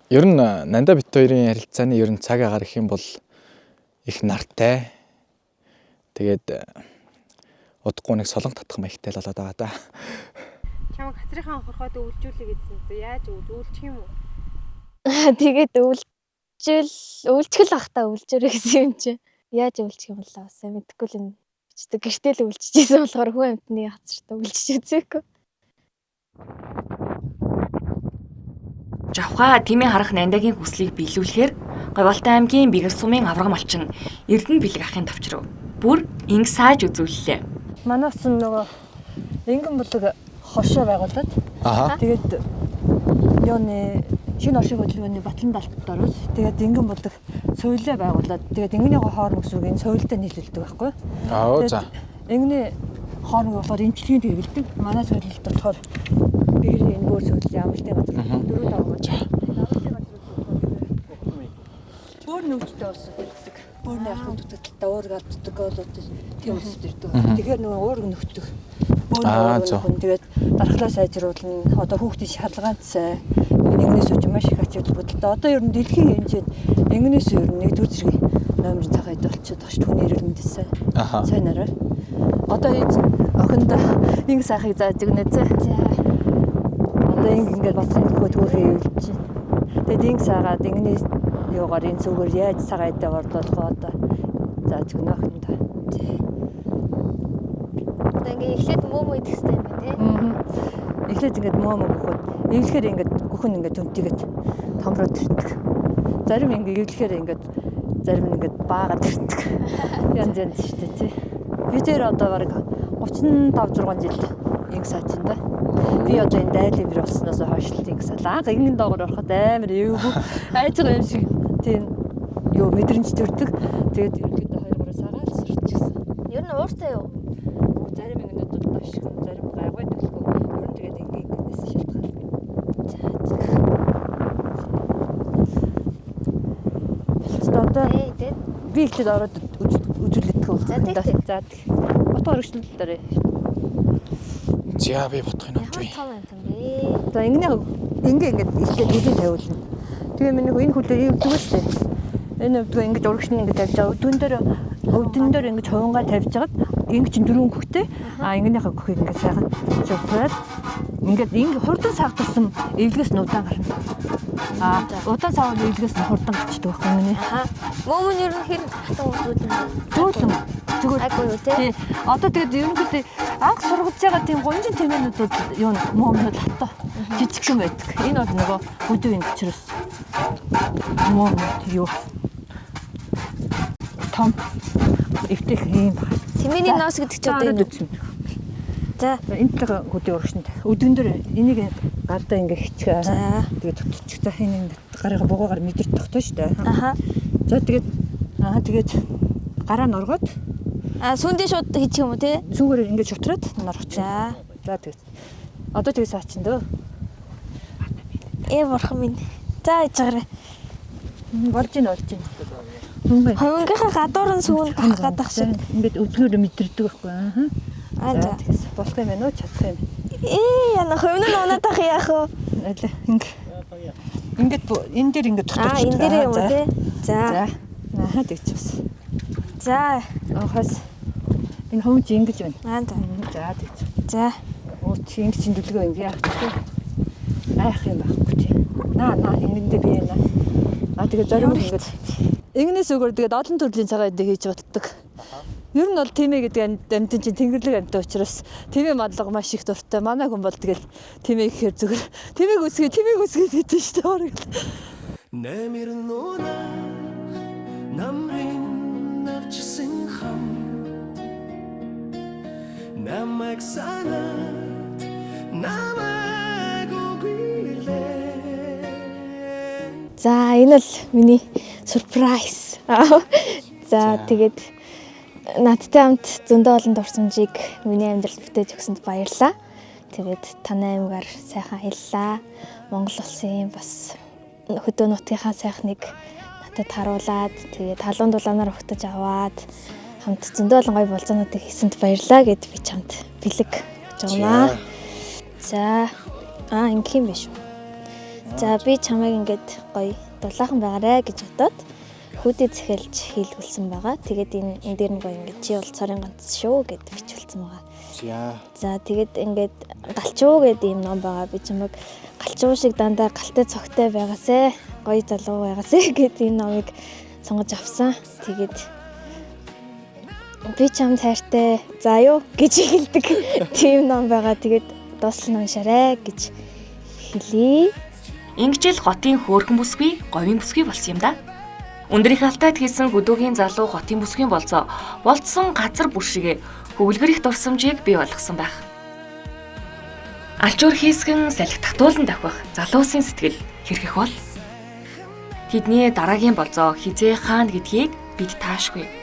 Ер нь нандаа бит хоёрын ярилцааны ер нь цаг агаар их юм бол их нартай. Тэгээд удахгүй нэг солонг татах маягтай л болоод байгаа да. Чамайг хацрынхаа хорхоод өвлжүүлээ гэдсэн үү? Яаж өвлчих юм уу? Тэгээд өвлчихл ахта өвлжөрөө гэсэн юм чи. Яаж өвлчих юм бол сайн мэдэхгүй л энэ бичдэг. Гэртэл өвлчихжсэн болохоор хүн амьтны хацртаа өвлчих үзээгүй. Жавха Тимээ харах Нандагийн хүслийг биелүүлэхээр Говьолтой аймгийн Бэгэр сумын авраг малчин Эрдэнэ бэлэг ахын товчров. Бүр инг сааж үзүүллээ. Манайс нөгөө Ингэн бүлэг хошоо байгуулад тэгээд юуны шинэ оршин хөдөлгөөний батлан даалтдороос тэгээд Ингэн бүлэг соёлоо байгуулад тэгээд Ингэний хоорон гэсэн үг энэ соёлтой нийлүүлдэг байхгүй. За. Ингэний хоорон болохоор эмчилгээнд хэрэгэлдэг. Манай соёлд болохоор Бэгэрийн энэ өөр соёл ямартай газар 4-5 гоо. Өөр нөхдөд ус ирдэг. Өөр найрхан дутагдaltaа өөр гаддаг болоод тийм ус ирдэг. Тэгэхээр нөгөө өөр нөхдөг. Өөр тэгээд дархлаа сайжруулна. Одоо хүүхдийн шалгаанд сайн Ингэнээс үж маш их ач холбогдолтой. Одоо ер нь дэлхийн хэмжээнд Ингэнээс ер нь нэгдүгээр зэргийн номер цагаад болчиход байгаа шүү. Түүний эрүүл мэндийн сайн нараа. Одоо охинд Инг сайхыг зааж өгнө зэ. Одоо ингээд босхын төгөөрөө явуулж чинь. Тэгээд Инг саагаад Ингэнээс юугаар энэ зүгээр яаж цагаадаа борлуулгоо одоо зааж өгнө охинд. Одоо ингээд эхлээд мөөмөө идэх хэрэгтэй юм байна тий. Эхлээд ингээд мөөмөө гөхөд эвлэхээр ингээд гөхөн ингээд түнтийгээд томроод ирдэг. Зарим ингээд эвлэхээр ингээд зарим нь ингээд баагаад ирдэг. Янз янз шүү дээ тий. Би тэр одоо бараг 35 6 жил Инг саачсан да. Би одоо энэ дайлын бэр болсноос хойш л Инг саалаа. Ингэн доогоор ороход амар эвгүй айцгаа юм шиг тийм юу мэдрэмж төрдөг. Тэгээд ерөнхийдөө 2-3 сагаад сурчихсан. Ер нь ууртай юу? Зарим ингэнүүд бол ашиг, зарим гайгүй төлгөө. Ер нь тэгээд Ингэнээс шалтгаан. Одоо би ихлэд ороод үзүүлэлтгөө үлдээ. За бот орогчлол дээр. За би ботхын авч бай. За ингээд ихлэд үдийн тавиулна. Тэгээ миний энэ хүлээ өвдгөө шүү дээ. Энэ өвдгөө ингэж урагшны ингэж тавьж байгаа. Өвдөн дээр ингэж хувангаа тавьж хагаад ингэ чинь дөрөв хөхтэй. Ингэнийхээ хөхийг ингэ сайхан зөвхөн ингээд ингэ хурдан саагдсан эвлэгээс нь удаан гарна. Удаан сaaгаад эвлэгээс нь хурдан гарчдаг байхгүй миний. Мөөмөн ер нь хэр хатан үзүүлнэ. Зөөлөн. Тэгвэл айгүй юу тий. Одоо тэгээд ерөнхийдөө анх сургаж байгаа тийм гонжин тэмээнүүд бол юу мөөмнүүд хатаа жижигхэн байдаг. Энэ бол нөгөө бүдүүн учраас мөөмнүүд юу том эвтэх юм байна. Тэмээний ноос гэдэг чинь одоо энэ үү? За энэ талаа хөдөө урагшнд өдгөн дээр энийг гардаа ингээ хичгээ. Тэгээд тутчих. За энэ гарыг бугаагаар мэдэрч тогтоо шүү дээ. За тэгээд гараа нь оргоод сүүндээ шууд хийчих юм уу те? Зүгээр ингээд шутраад норгочихно. За тэгээд одоо тэгээд саачин дөө. Бурхан минь. За ээж гараа. Болж ийн. Хувингийнхаа гадуур нь сүүнд гарах гадах шиг ингээд өдгөр мэдэрдэг байхгүй. За болох юм байна уу? Чадах юм. Яна хувин нь унаад ах яах вэ? Ингээд энэ дээр ингээд тутагч. Энэ дээр юм уу те? За. Тэгчихс. За. Хас энэ хүмүүс ингэж байна. За тэгч. За. Чи ингэж чинь дүлгөө ингэ яах вэ? Айх юм байхгүй чи. Ингэндээ би яана. Тэгээд зарим ингэж Ингэнээс өгөр тэгээд олон төрлийн цагаан эдээ хийж боддог. Ер нь бол тимээ гэдэг амьтан чинь тэнгэрлэг амьтан учраас тимээ мадлага маш их дуртай. Манай хүн бол тэгэл тимээ гэхээр зүгээр тимээг үсгээ гэдэг шүү дээ. Нэмэр нуна намрын навчсан хам намайг санаад намайг үгүйлээ. За энэ л миний surprise. За тэгээд надтай хамт зөндөө олон дурсамжийг миний амьдралд бүтээж өгсөнд баярлалаа. Тэгээд танай аймгаар сайхан аяллаа. Монгол улсын бас хөдөө нутгийнхаа сайхныг надад харуулад тэгээд халуун дулаанаар өгтөж аваад хамт зөндөө олон гоё болцоонуудыг хийсэнд баярлалаа гэд би чамд бэлэг өгч байгаамаа. За ингэх юм биш үү? За би чамайг ингээд гоё дулаахан байгаарэ гэж бодоод хүүдээ захиалж хийлгүүлсэн байгаа. Тэгээд энэ дээр нь гоё ингээд чи бол цорын ганц шүү гэд бичүүлсэн байгаа. За тэгээд ингээд галчуу гэдэг юм ном байгаа. Би чамайг галчуу шиг дандаа галтай цогтой байгаасэ, гоё залуу байгаасэ гэдэг энэ номыг сонгож авсан. Тэгээд би чамд хайртай за юу гэж хэлдэг тийм ном байгаа. Тэгээд дуслан уншаарай гэж хэлье. Ингэжэл хотын хөөрхөн бүсгүй, говийн бүсгүй болсон юм да. Өндөр их алтайд хийсэн хөдөөгийн залуу хотын бүсгийн болцоо болцсон газар бүр шигэ хөвөлгөр их дурсамжийг бий болгосон байх. Алчуур хийсгэн салхи татуулан давхих залуусын сэтгэл хэрхэх бол тэдний дараагийн болцоо хизээ хаана гэдгийг бид таашгүй.